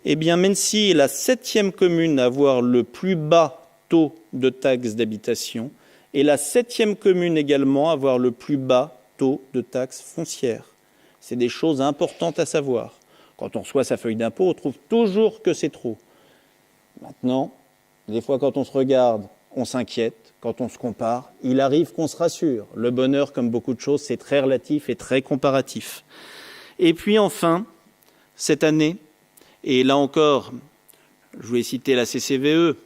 Eh bien, Mency est la 7e commune à avoir le plus bas taux de taxes d'habitation et la 7e commune également à avoir le plus bas taux de taxes foncières. C'est des choses importantes à savoir. Quand on reçoit sa feuille d'impôt, on trouve toujours que c'est trop. Maintenant, des fois quand on se regarde, on s'inquiète. Quand on se compare, il arrive qu'on se rassure. Le bonheur, comme beaucoup de choses, c'est très relatif et très comparatif. Et puis enfin, cette année, et là encore, je voulais citer la CCVE,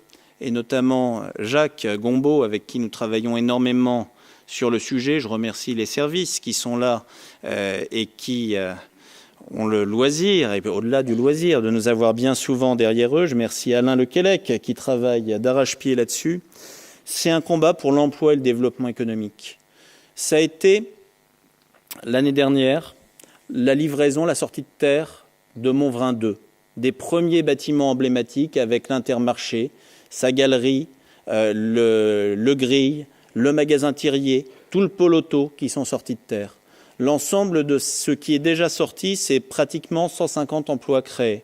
et notamment Jacques Gombaud, avec qui nous travaillons énormément sur le sujet. Je remercie les services qui sont là et qui ont le loisir, et au-delà du loisir, de nous avoir bien souvent derrière eux. Je remercie Alain Lequelec qui travaille d'arrache-pied là-dessus. C'est un combat pour l'emploi et le développement économique. Ça a été, l'année dernière, la livraison, la sortie de terre de Montvrin 2, des premiers bâtiments emblématiques avec l'Intermarché, sa galerie, le grille, le magasin Thirier, tout le pôle auto qui sont sortis de terre. L'ensemble de ce qui est déjà sorti, c'est pratiquement 150 emplois créés.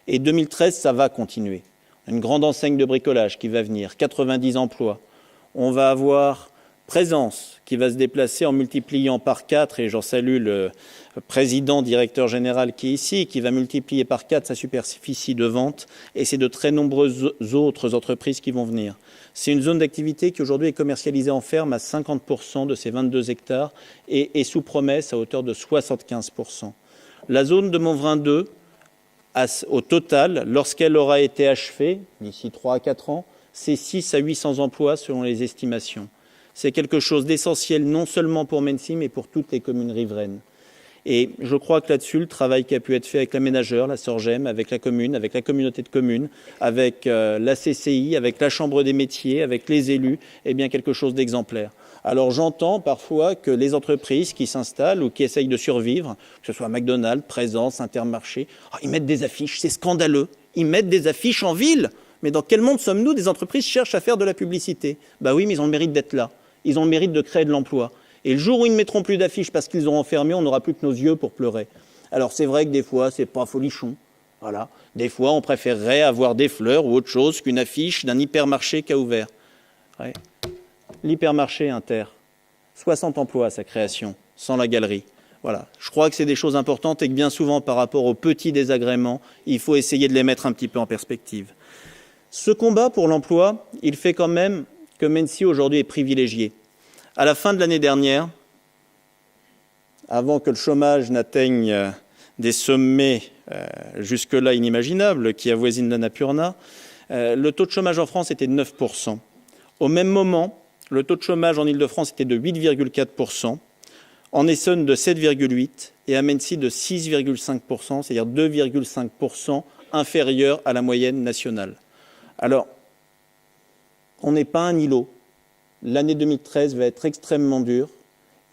Et 2013, ça va continuer. Une grande enseigne de bricolage qui va venir, 90 emplois. On va avoir Présence, qui va se déplacer en multipliant par 4, et j'en salue le président, directeur général qui est ici, qui va multiplier par 4 sa superficie de vente, et c'est de très nombreuses autres entreprises qui vont venir. C'est une zone d'activité qui aujourd'hui est commercialisée en ferme à 50% de ces 22 hectares et sous promesse à hauteur de 75%. La zone de Montvrin 2, au total, lorsqu'elle aura été achevée, d'ici 3 à 4 ans, c'est 6 à 800 emplois selon les estimations. C'est quelque chose d'essentiel non seulement pour Mennecy, mais pour toutes les communes riveraines. Et je crois que là-dessus, le travail qui a pu être fait avec l'aménageur, la Sorgem, avec la commune, avec la communauté de communes, avec la CCI, avec la Chambre des métiers, avec les élus, est bien quelque chose d'exemplaire. Alors j'entends parfois que les entreprises qui s'installent ou qui essayent de survivre, que ce soit McDonald's, Présence, Intermarché, ils mettent des affiches, c'est scandaleux. Ils mettent des affiches en ville. Mais dans quel monde sommes-nous? Des entreprises cherchent à faire de la publicité. Bah oui, mais ils ont le mérite d'être là. Ils ont le mérite de créer de l'emploi. Et le jour où ils ne mettront plus d'affiches parce qu'ils auront fermé, on n'aura plus que nos yeux pour pleurer. Alors c'est vrai que des fois, c'est pas folichon. Voilà. Des fois, on préférerait avoir des fleurs ou autre chose qu'une affiche d'un hypermarché qui a ouvert. Ouais. L'hypermarché Inter, 60 emplois à sa création, sans la galerie. Voilà. Je crois que c'est des choses importantes et que bien souvent, par rapport aux petits désagréments, il faut essayer de les mettre un petit peu en perspective. Ce combat pour l'emploi, il fait quand même que Mennecy aujourd'hui est privilégié. À la fin de l'année dernière, avant que le chômage n'atteigne des sommets jusque-là inimaginables qui avoisinent l'Annapurna, le taux de chômage en France était de 9%. Au même moment, le taux de chômage en Île-de-France était de 8,4%, en Essonne de 7,8% et à Mennecy de 6,5%, c'est-à-dire 2,5% inférieur à la moyenne nationale. Alors, on n'est pas un îlot. L'année 2013 va être extrêmement dure,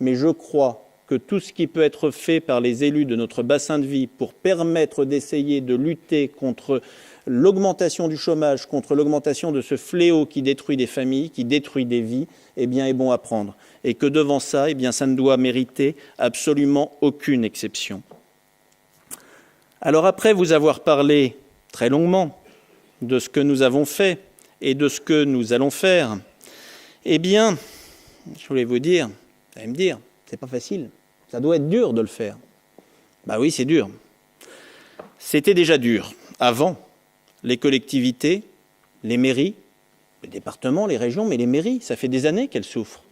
mais je crois que tout ce qui peut être fait par les élus de notre bassin de vie pour permettre d'essayer de lutter contre l'augmentation du chômage, contre l'augmentation de ce fléau qui détruit des familles, qui détruit des vies, eh bien, est bon à prendre. Et que devant ça, eh bien, ça ne doit mériter absolument aucune exception. Alors après vous avoir parlé très longuement de ce que nous avons fait et de ce que nous allons faire, eh bien, je voulais vous dire, vous allez me dire, c'est pas facile, ça doit être dur de le faire. Ben oui, c'est dur. C'était déjà dur avant. Les collectivités, les mairies, les départements, les régions, mais les mairies, ça fait des années qu'elles souffrent.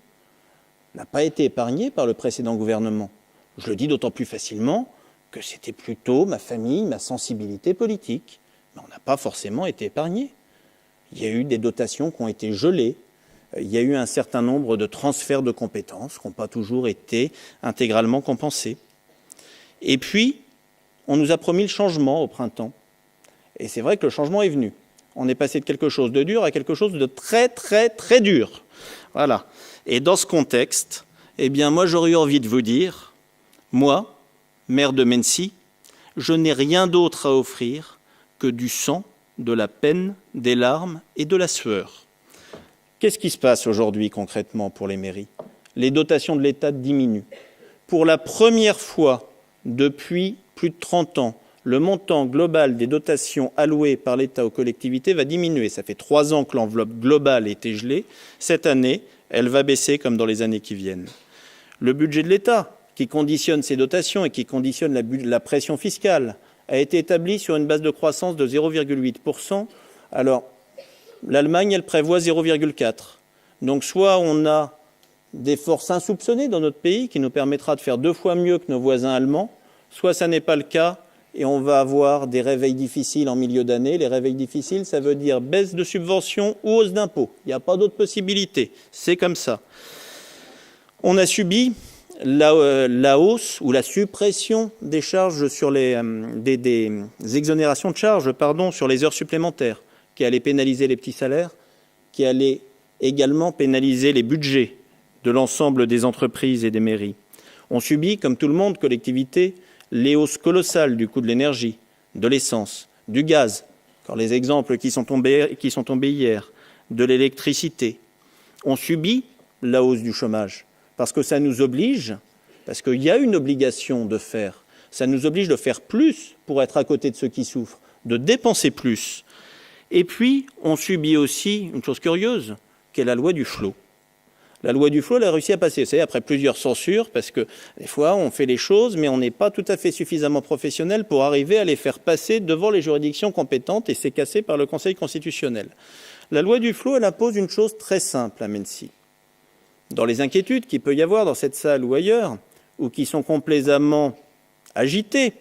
N'a pas été épargnées par le précédent gouvernement. Je le dis d'autant plus facilement que c'était plutôt ma famille, ma sensibilité politique. Mais on n'a pas forcément été épargnés. Il y a eu des dotations qui ont été gelées. Il y a eu un certain nombre de transferts de compétences qui n'ont pas toujours été intégralement compensés. Et puis, on nous a promis le changement au printemps. Et c'est vrai que le changement est venu. On est passé de quelque chose de dur à quelque chose de très, très, très dur. Voilà. Et dans ce contexte, eh bien, moi, j'aurais eu envie de vous dire, moi, maire de Mennecy, je n'ai rien d'autre à offrir que du sang, de la peine, des larmes et de la sueur. Qu'est-ce qui se passe aujourd'hui concrètement pour les mairies? Les dotations de l'État diminuent. Pour la première fois depuis plus de 30 ans, le montant global des dotations allouées par l'État aux collectivités va diminuer. Ça fait 3 ans que l'enveloppe globale était gelée. Cette année, elle va baisser comme dans les années qui viennent. Le budget de l'État, qui conditionne ces dotations et qui conditionne la pression fiscale, a été établi sur une base de croissance de 0,8%. Alors, l'Allemagne, elle prévoit 0,4%. Donc, soit on a des forces insoupçonnées dans notre pays qui nous permettra de faire 2 fois mieux que nos voisins allemands, soit ça n'est pas le cas et on va avoir des réveils difficiles en milieu d'année. Les réveils difficiles, ça veut dire baisse de subventions ou hausse d'impôts. Il n'y a pas d'autre possibilité. C'est comme ça. On a subi la hausse ou la suppression des charges sur des exonérations de charges sur les heures supplémentaires, qui allait pénaliser les petits salaires, qui allait également pénaliser les budgets de l'ensemble des entreprises et des mairies. On subit, comme tout le monde, collectivités, les hausses colossales du coût de l'énergie, de l'essence, du gaz, encore les exemples qui sont tombés hier, de l'électricité. On subit la hausse du chômage, parce que ça nous oblige, parce qu'il y a une obligation de faire, ça nous oblige de faire plus pour être à côté de ceux qui souffrent, de dépenser plus. Et puis, on subit aussi une chose curieuse, qui est la loi du flot. La loi Duflot, elle a réussi à passer. Vous savez, après plusieurs censures, parce que des fois, on fait les choses, mais on n'est pas tout à fait suffisamment professionnel pour arriver à les faire passer devant les juridictions compétentes, et c'est cassé par le Conseil constitutionnel. La loi Duflot, elle impose une chose très simple à Mennecy. Dans les inquiétudes qu'il peut y avoir dans cette salle ou ailleurs, ou qui sont complaisamment agitées,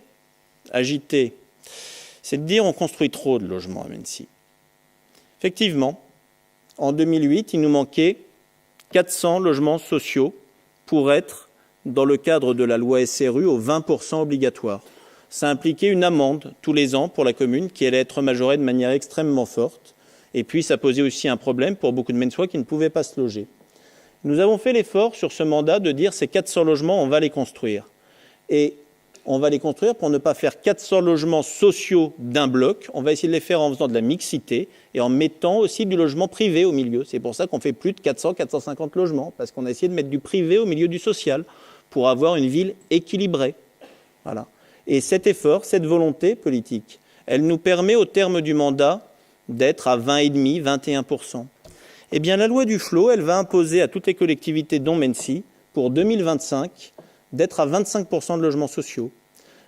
c'est de dire on construit trop de logements à Mennecy. Effectivement, en 2008, il nous manquait 400 logements sociaux pour être, dans le cadre de la loi SRU, au 20% obligatoire. Ça impliquait une amende tous les ans pour la commune qui allait être majorée de manière extrêmement forte. Et puis ça posait aussi un problème pour beaucoup de Menneçois qui ne pouvaient pas se loger. Nous avons fait l'effort sur ce mandat de dire ces 400 logements, on va les construire. Et on va les construire pour ne pas faire 400 logements sociaux d'un bloc. On va essayer de les faire en faisant de la mixité et en mettant aussi du logement privé au milieu. C'est pour ça qu'on fait plus de 400-450 logements, parce qu'on a essayé de mettre du privé au milieu du social pour avoir une ville équilibrée. Voilà. Et cet effort, cette volonté politique, elle nous permet au terme du mandat d'être à 20,5, 21%. Eh bien, la loi Duflot, elle va imposer à toutes les collectivités, dont Mennecy, pour 2025, d'être à 25% de logements sociaux.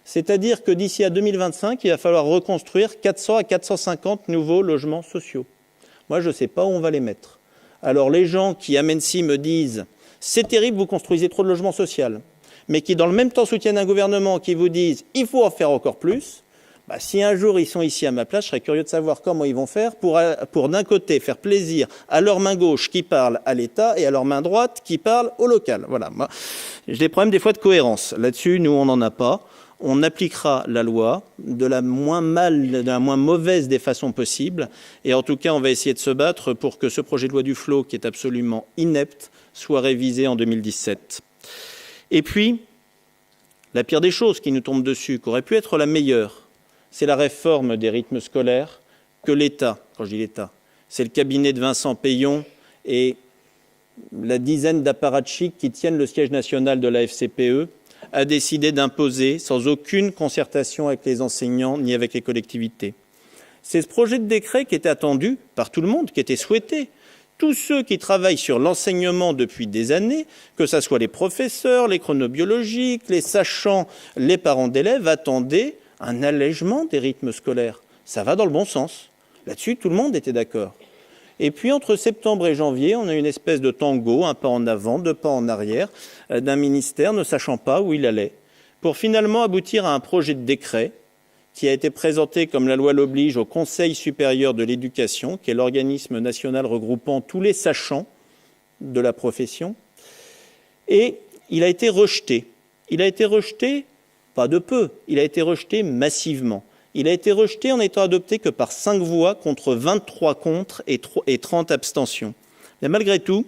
C'est-à-dire que d'ici à 2025, il va falloir reconstruire 400 à 450 nouveaux logements sociaux. Moi, je ne sais pas où on va les mettre. Alors, les gens qui, à Mennecy, me disent « c'est terrible, vous construisez trop de logements sociaux », mais qui, dans le même temps, soutiennent un gouvernement qui vous disent « il faut en faire encore plus », si un jour ils sont ici à ma place, je serais curieux de savoir comment ils vont faire pour d'un côté faire plaisir à leur main gauche qui parle à l'État et à leur main droite qui parle au local. Voilà. Moi, j'ai des problèmes des fois de cohérence. Là-dessus, nous, on n'en a pas. On appliquera la loi de la moins mauvaise des façons possibles. Et en tout cas, on va essayer de se battre pour que ce projet de loi Duflot, qui est absolument inepte, soit révisé en 2017. Et puis, la pire des choses qui nous tombe dessus, qui aurait pu être la meilleure, c'est la réforme des rythmes scolaires que l'État, quand je dis l'État, c'est le cabinet de Vincent Payon et la dizaine d'apparatchiks qui tiennent le siège national de la FCPE, a décidé d'imposer sans aucune concertation avec les enseignants ni avec les collectivités. C'est ce projet de décret qui était attendu par tout le monde, qui était souhaité. Tous ceux qui travaillent sur l'enseignement depuis des années, que ce soit les professeurs, les chronobiologiques, les sachants, les parents d'élèves, attendaient un allègement des rythmes scolaires. Ça va dans le bon sens. Là-dessus, tout le monde était d'accord. Et puis, entre septembre et janvier, on a une espèce de tango, un pas en avant, deux pas en arrière, d'un ministère ne sachant pas où il allait, pour finalement aboutir à un projet de décret qui a été présenté, comme la loi l'oblige, au Conseil supérieur de l'éducation, qui est l'organisme national regroupant tous les sachants de la profession. Et il a été rejeté. Il a été rejeté pas de peu, il a été rejeté massivement. Il a été rejeté en n'étant adopté que par 5 voix contre 23 contre et 30 abstentions. Mais malgré tout,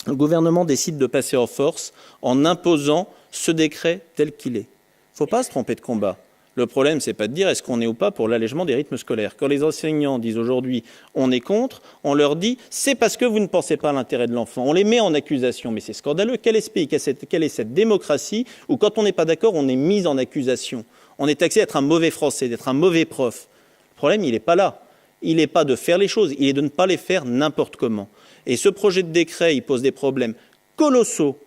le gouvernement décide de passer en force en imposant ce décret tel qu'il est. Il ne faut pas se tromper de combat. Le problème, c'est pas de dire est-ce qu'on est ou pas pour l'allègement des rythmes scolaires. Quand les enseignants disent aujourd'hui on est contre, on leur dit c'est parce que vous ne pensez pas à l'intérêt de l'enfant. On les met en accusation, mais c'est scandaleux. Quel est cette démocratie où quand on n'est pas d'accord, on est mis en accusation. On est taxé d'être un mauvais français, d'être un mauvais prof. Le problème, il n'est pas là. Il n'est pas de faire les choses, il est de ne pas les faire n'importe comment. Et ce projet de décret, il pose des problèmes colossaux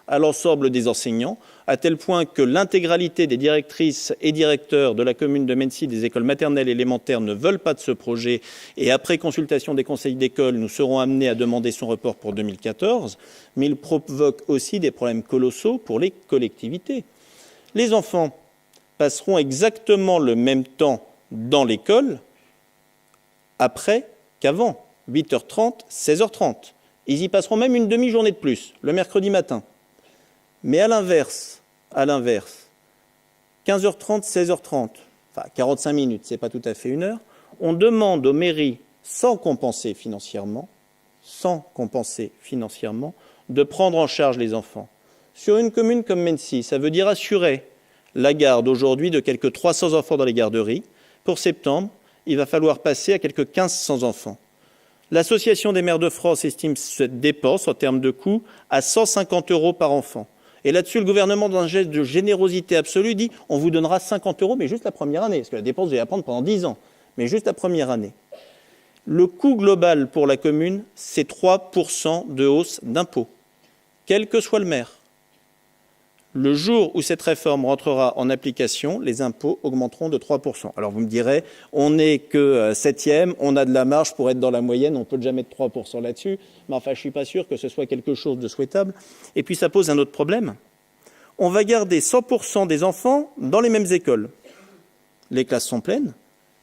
à l'ensemble des enseignants, à tel point que l'intégralité des directrices et directeurs de la commune de Mennecy, des écoles maternelles et élémentaires, ne veulent pas de ce projet. Et après consultation des conseils d'école, nous serons amenés à demander son report pour 2014. Mais il provoque aussi des problèmes colossaux pour les collectivités. Les enfants passeront exactement le même temps dans l'école après qu'avant, 8h30, 16h30. Ils y passeront même une demi-journée de plus, le mercredi matin. Mais à l'inverse, 15h30, 16h30, enfin 45 minutes, c'est pas tout à fait une heure, on demande aux mairies, sans compenser financièrement, de prendre en charge les enfants. Sur une commune comme Mennecy, ça veut dire assurer la garde aujourd'hui de quelques 300 enfants dans les garderies. Pour septembre, il va falloir passer à quelques 1500 enfants. L'Association des maires de France estime cette dépense en termes de coût à 150 € par enfant. Et là-dessus, le gouvernement, dans un geste de générosité absolue, dit on vous donnera 50 €, mais juste la première année, parce que la dépense, vous allez la prendre pendant 10 ans, mais juste la première année. Le coût global pour la commune, c'est 3% de hausse d'impôts, quel que soit le maire. Le jour où cette réforme rentrera en application, les impôts augmenteront de 3%. Alors vous me direz, on n'est que 7e, on a de la marge pour être dans la moyenne, on peut déjà mettre 3% là-dessus, mais enfin je ne suis pas sûr que ce soit quelque chose de souhaitable. Et puis ça pose un autre problème. On va garder 100% des enfants dans les mêmes écoles. Les classes sont pleines,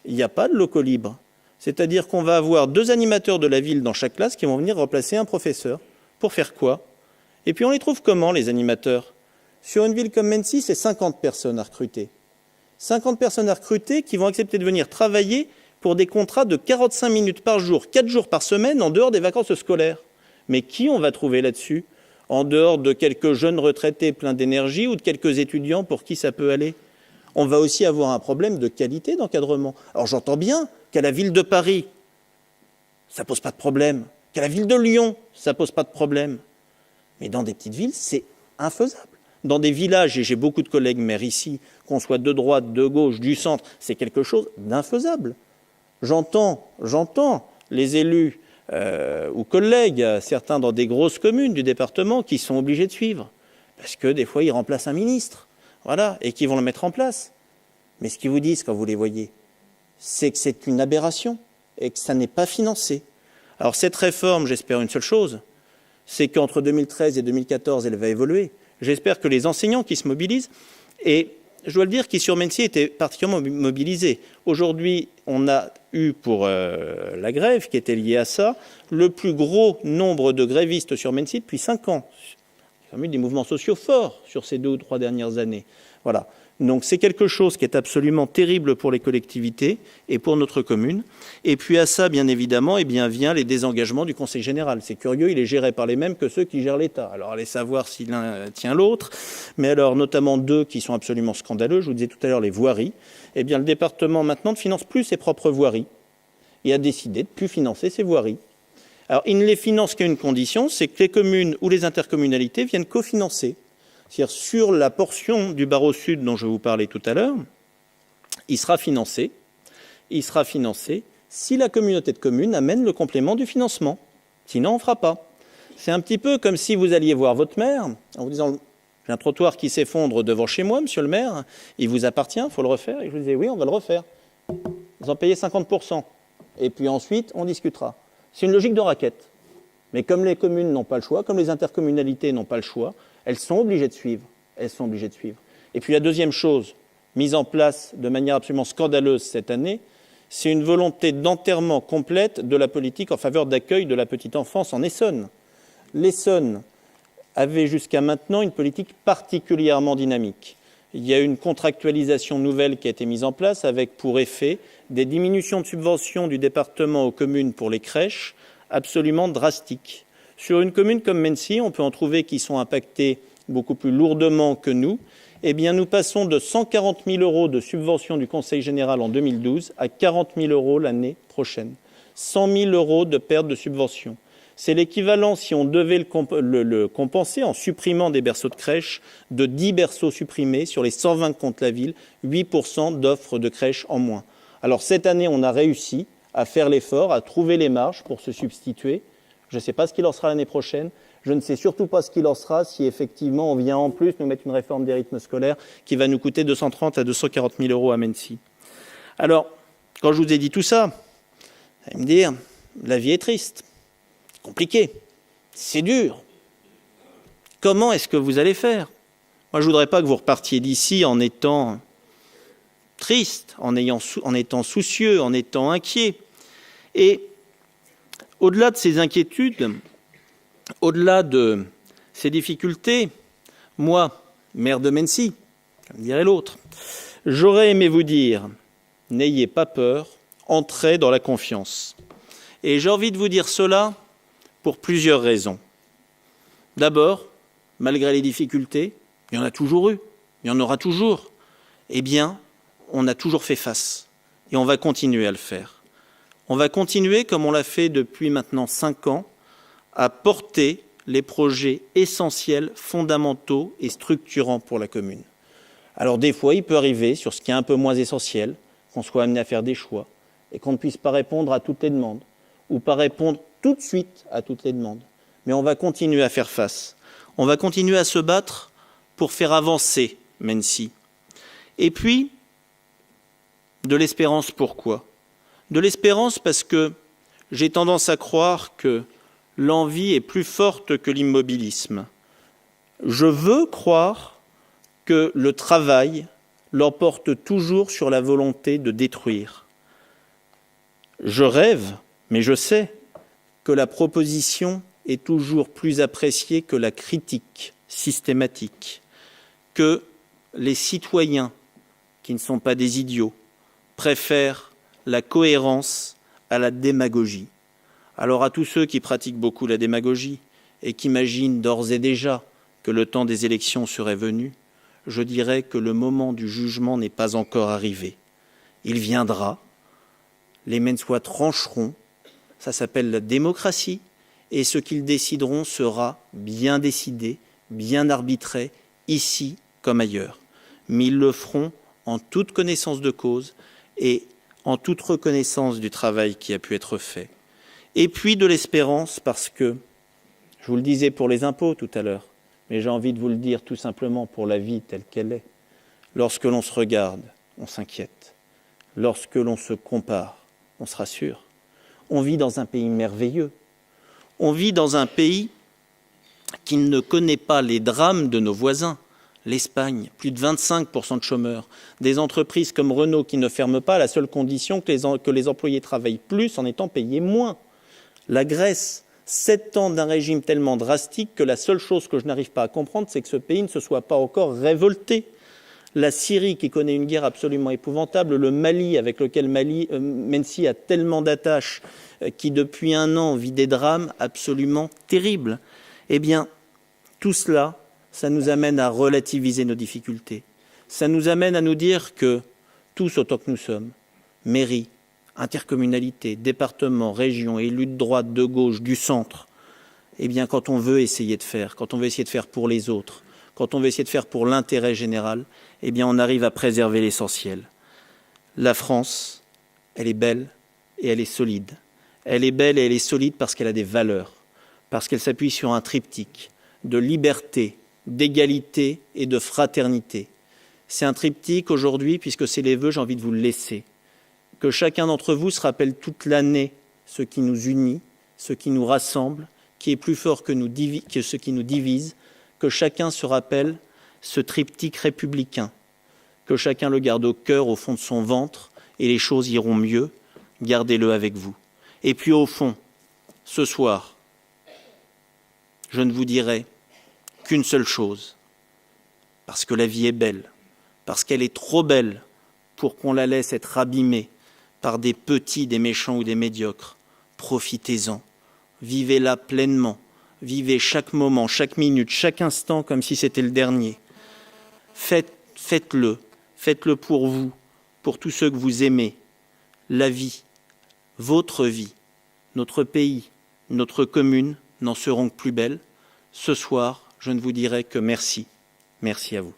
il n'y a pas de locaux libres. C'est-à-dire qu'on va avoir 2 animateurs de la ville dans chaque classe qui vont venir remplacer un professeur. Pour faire quoi? Et puis on les trouve comment, les animateurs? Sur une ville comme Mennecy, c'est 50 personnes à recruter. 50 personnes à recruter qui vont accepter de venir travailler pour des contrats de 45 minutes par jour, 4 jours par semaine, en dehors des vacances scolaires. Mais qui on va trouver là-dessus? En dehors de quelques jeunes retraités pleins d'énergie ou de quelques étudiants pour qui ça peut aller? On va aussi avoir un problème de qualité d'encadrement. Alors j'entends bien qu'à la ville de Paris, ça ne pose pas de problème. Qu'à la ville de Lyon, ça ne pose pas de problème. Mais dans des petites villes, c'est infaisable. Dans des villages, et j'ai beaucoup de collègues maires ici, qu'on soit de droite, de gauche, du centre, c'est quelque chose d'infaisable. J'entends les élus ou collègues, certains dans des grosses communes du département, qui sont obligés de suivre. Parce que des fois, ils remplacent un ministre, voilà, et qui vont le mettre en place. Mais ce qu'ils vous disent quand vous les voyez, c'est que c'est une aberration et que ça n'est pas financé. Alors cette réforme, j'espère une seule chose, c'est qu'entre 2013 et 2014, elle va évoluer. J'espère que les enseignants qui se mobilisent, et je dois le dire, qui sur Mennecy étaient particulièrement mobilisés. Aujourd'hui, on a eu pour la grève qui était liée à ça, le plus gros nombre de grévistes sur Mennecy depuis 5 ans. Il y a eu des mouvements sociaux forts sur ces 2 ou 3 dernières années. Voilà. Donc c'est quelque chose qui est absolument terrible pour les collectivités et pour notre commune. Et puis à ça, bien évidemment, vient les désengagements du Conseil général. C'est curieux, il est géré par les mêmes que ceux qui gèrent l'État. Alors allez savoir si l'un tient l'autre. Mais alors notamment 2 qui sont absolument scandaleux. Je vous disais tout à l'heure les voiries. Eh bien le département maintenant ne finance plus ses propres voiries et a décidé de ne plus financer ses voiries. Alors il ne les finance qu'à une condition, c'est que les communes ou les intercommunalités viennent cofinancer. C'est-à-dire sur la portion du barreau sud dont je vous parlais tout à l'heure, il sera financé si la communauté de communes amène le complément du financement. Sinon, on ne fera pas. C'est un petit peu comme si vous alliez voir votre maire en vous disant « J'ai un trottoir qui s'effondre devant chez moi, monsieur le maire, il vous appartient, il faut le refaire ». Et je vous disais « Oui, on va le refaire. Vous en payez 50%. Et puis ensuite, on discutera ». C'est une logique de raquette. Mais comme les communes n'ont pas le choix, comme les intercommunalités n'ont pas le choix, elles sont obligées de suivre. Et puis la deuxième chose, mise en place de manière absolument scandaleuse cette année, c'est une volonté d'enterrement complète de la politique en faveur d'accueil de la petite enfance en Essonne. L'Essonne avait jusqu'à maintenant une politique particulièrement dynamique. Il y a une contractualisation nouvelle qui a été mise en place avec pour effet des diminutions de subventions du département aux communes pour les crèches absolument drastiques. Sur une commune comme Mennecy, on peut en trouver qui sont impactés beaucoup plus lourdement que nous. Eh bien, nous passons de 140 000 € de subvention du Conseil général en 2012 à 40 000 € l'année prochaine. 100 000 € de perte de subvention. C'est l'équivalent, si on devait le compenser en supprimant des berceaux de crèche, de 10 berceaux supprimés sur les 120 que compte la ville, 8% d'offres de crèche en moins. Alors cette année, on a réussi à faire l'effort, à trouver les marges pour se substituer. Je ne sais pas ce qu'il en sera l'année prochaine. Je ne sais surtout pas ce qu'il en sera si effectivement on vient en plus nous mettre une réforme des rythmes scolaires qui va nous coûter 230 à 240 000 € à Mennecy. Alors, quand je vous ai dit tout ça, vous allez me dire, la vie est triste, compliquée, c'est dur. Comment est-ce que vous allez faire? Moi, je ne voudrais pas que vous repartiez d'ici en étant triste, en étant soucieux, en étant inquiet. Et au-delà de ces inquiétudes, au-delà de ces difficultés, moi, maire de Mennecy, comme dirait l'autre, j'aurais aimé vous dire, n'ayez pas peur, entrez dans la confiance. Et j'ai envie de vous dire cela pour plusieurs raisons. D'abord, malgré les difficultés, il y en a toujours eu, il y en aura toujours, eh bien, on a toujours fait face et on va continuer à le faire. On va continuer, comme on l'a fait depuis maintenant 5 ans, à porter les projets essentiels, fondamentaux et structurants pour la commune. Alors des fois, il peut arriver, sur ce qui est un peu moins essentiel, qu'on soit amené à faire des choix et qu'on ne puisse pas répondre à toutes les demandes. ou pas répondre tout de suite à toutes les demandes. Mais on va continuer à faire face. On va continuer à se battre pour faire avancer Mensi. Et puis, de l'espérance, pourquoi ? De l'espérance parce que j'ai tendance à croire que l'envie est plus forte que l'immobilisme. Je veux croire que le travail l'emporte toujours sur la volonté de détruire. Je rêve, mais je sais que la proposition est toujours plus appréciée que la critique systématique, que les citoyens, qui ne sont pas des idiots, préfèrent la cohérence à la démagogie. Alors à tous ceux qui pratiquent beaucoup la démagogie et qui imaginent d'ores et déjà que le temps des élections serait venu, je dirais que le moment du jugement n'est pas encore arrivé. Il viendra, les Mensois trancheront, ça s'appelle la démocratie, et ce qu'ils décideront sera bien décidé, bien arbitré, ici comme ailleurs. Mais ils le feront en toute connaissance de cause et en toute reconnaissance du travail qui a pu être fait. Et puis de l'espérance, parce que, je vous le disais pour les impôts tout à l'heure, mais j'ai envie de vous le dire tout simplement pour la vie telle qu'elle est. Lorsque l'on se regarde, on s'inquiète. Lorsque l'on se compare, on se rassure. On vit dans un pays merveilleux. On vit dans un pays qui ne connaît pas les drames de nos voisins. L'Espagne, plus de 25% de chômeurs. Des entreprises comme Renault qui ne ferment pas à la seule condition que les employés travaillent plus en étant payés moins. La Grèce, 7 ans d'un régime tellement drastique que la seule chose que je n'arrive pas à comprendre, c'est que ce pays ne se soit pas encore révolté. La Syrie qui connaît une guerre absolument épouvantable, le Mali avec lequel Mensi a tellement d'attaches, qui depuis un an vit des drames absolument terribles. Eh bien, tout cela, ça nous amène à relativiser nos difficultés. Ça nous amène à nous dire que tous autant que nous sommes, mairie, intercommunalité, département, région, élus de droite, de gauche, du centre, eh bien, quand on veut essayer de faire, quand on veut essayer de faire pour les autres, quand on veut essayer de faire pour l'intérêt général, eh bien, on arrive à préserver l'essentiel. La France, elle est belle et elle est solide. Elle est belle et elle est solide parce qu'elle a des valeurs, parce qu'elle s'appuie sur un triptyque de liberté, d'égalité et de fraternité. C'est un triptyque aujourd'hui, puisque c'est les vœux, j'ai envie de vous le laisser. Que chacun d'entre vous se rappelle toute l'année ce qui nous unit, ce qui nous rassemble, qui est plus fort que ce qui nous divise, que chacun se rappelle ce triptyque républicain, que chacun le garde au cœur, au fond de son ventre, et les choses iront mieux. Gardez-le avec vous. Et puis au fond, ce soir, je ne vous dirai qu'une seule chose, parce que la vie est belle, parce qu'elle est trop belle pour qu'on la laisse être abîmée par des petits, des méchants ou des médiocres. Profitez-en, vivez-la pleinement, vivez chaque moment, chaque minute, chaque instant comme si c'était le dernier. Faites-le pour vous, pour tous ceux que vous aimez. La vie, votre vie, notre pays, notre commune n'en seront que plus belles. Ce soir, je ne vous dirai que merci. Merci à vous.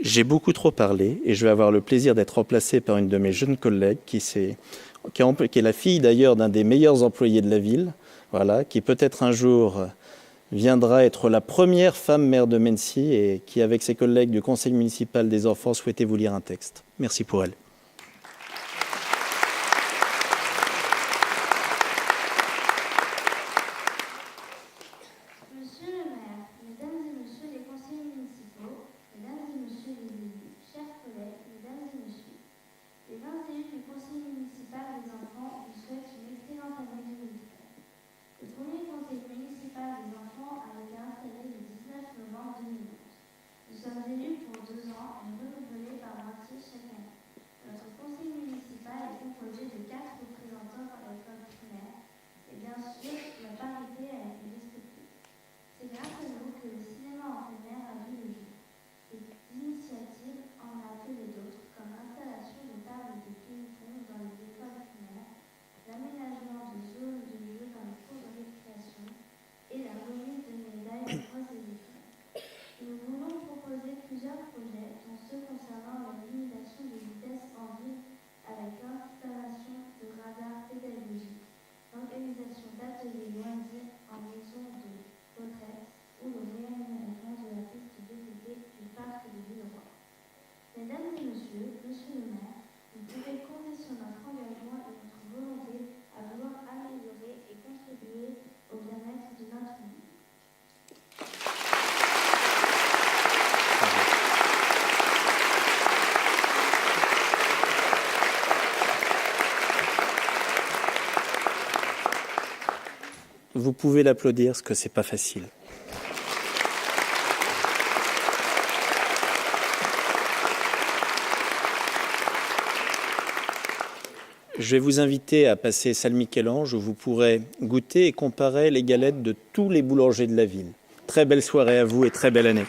J'ai beaucoup trop parlé et je vais avoir le plaisir d'être remplacé par une de mes jeunes collègues qui est la fille d'ailleurs d'un des meilleurs employés de la ville, voilà, qui peut-être un jour viendra être la première femme maire de Mensi et qui, avec ses collègues du conseil municipal des enfants, souhaitait vous lire un texte. Merci pour elle. Vous pouvez l'applaudir, parce que c'est pas facile. Je vais vous inviter à passer salle Michel-Ange où vous pourrez goûter et comparer les galettes de tous les boulangers de la ville. Très belle soirée à vous et très belle année.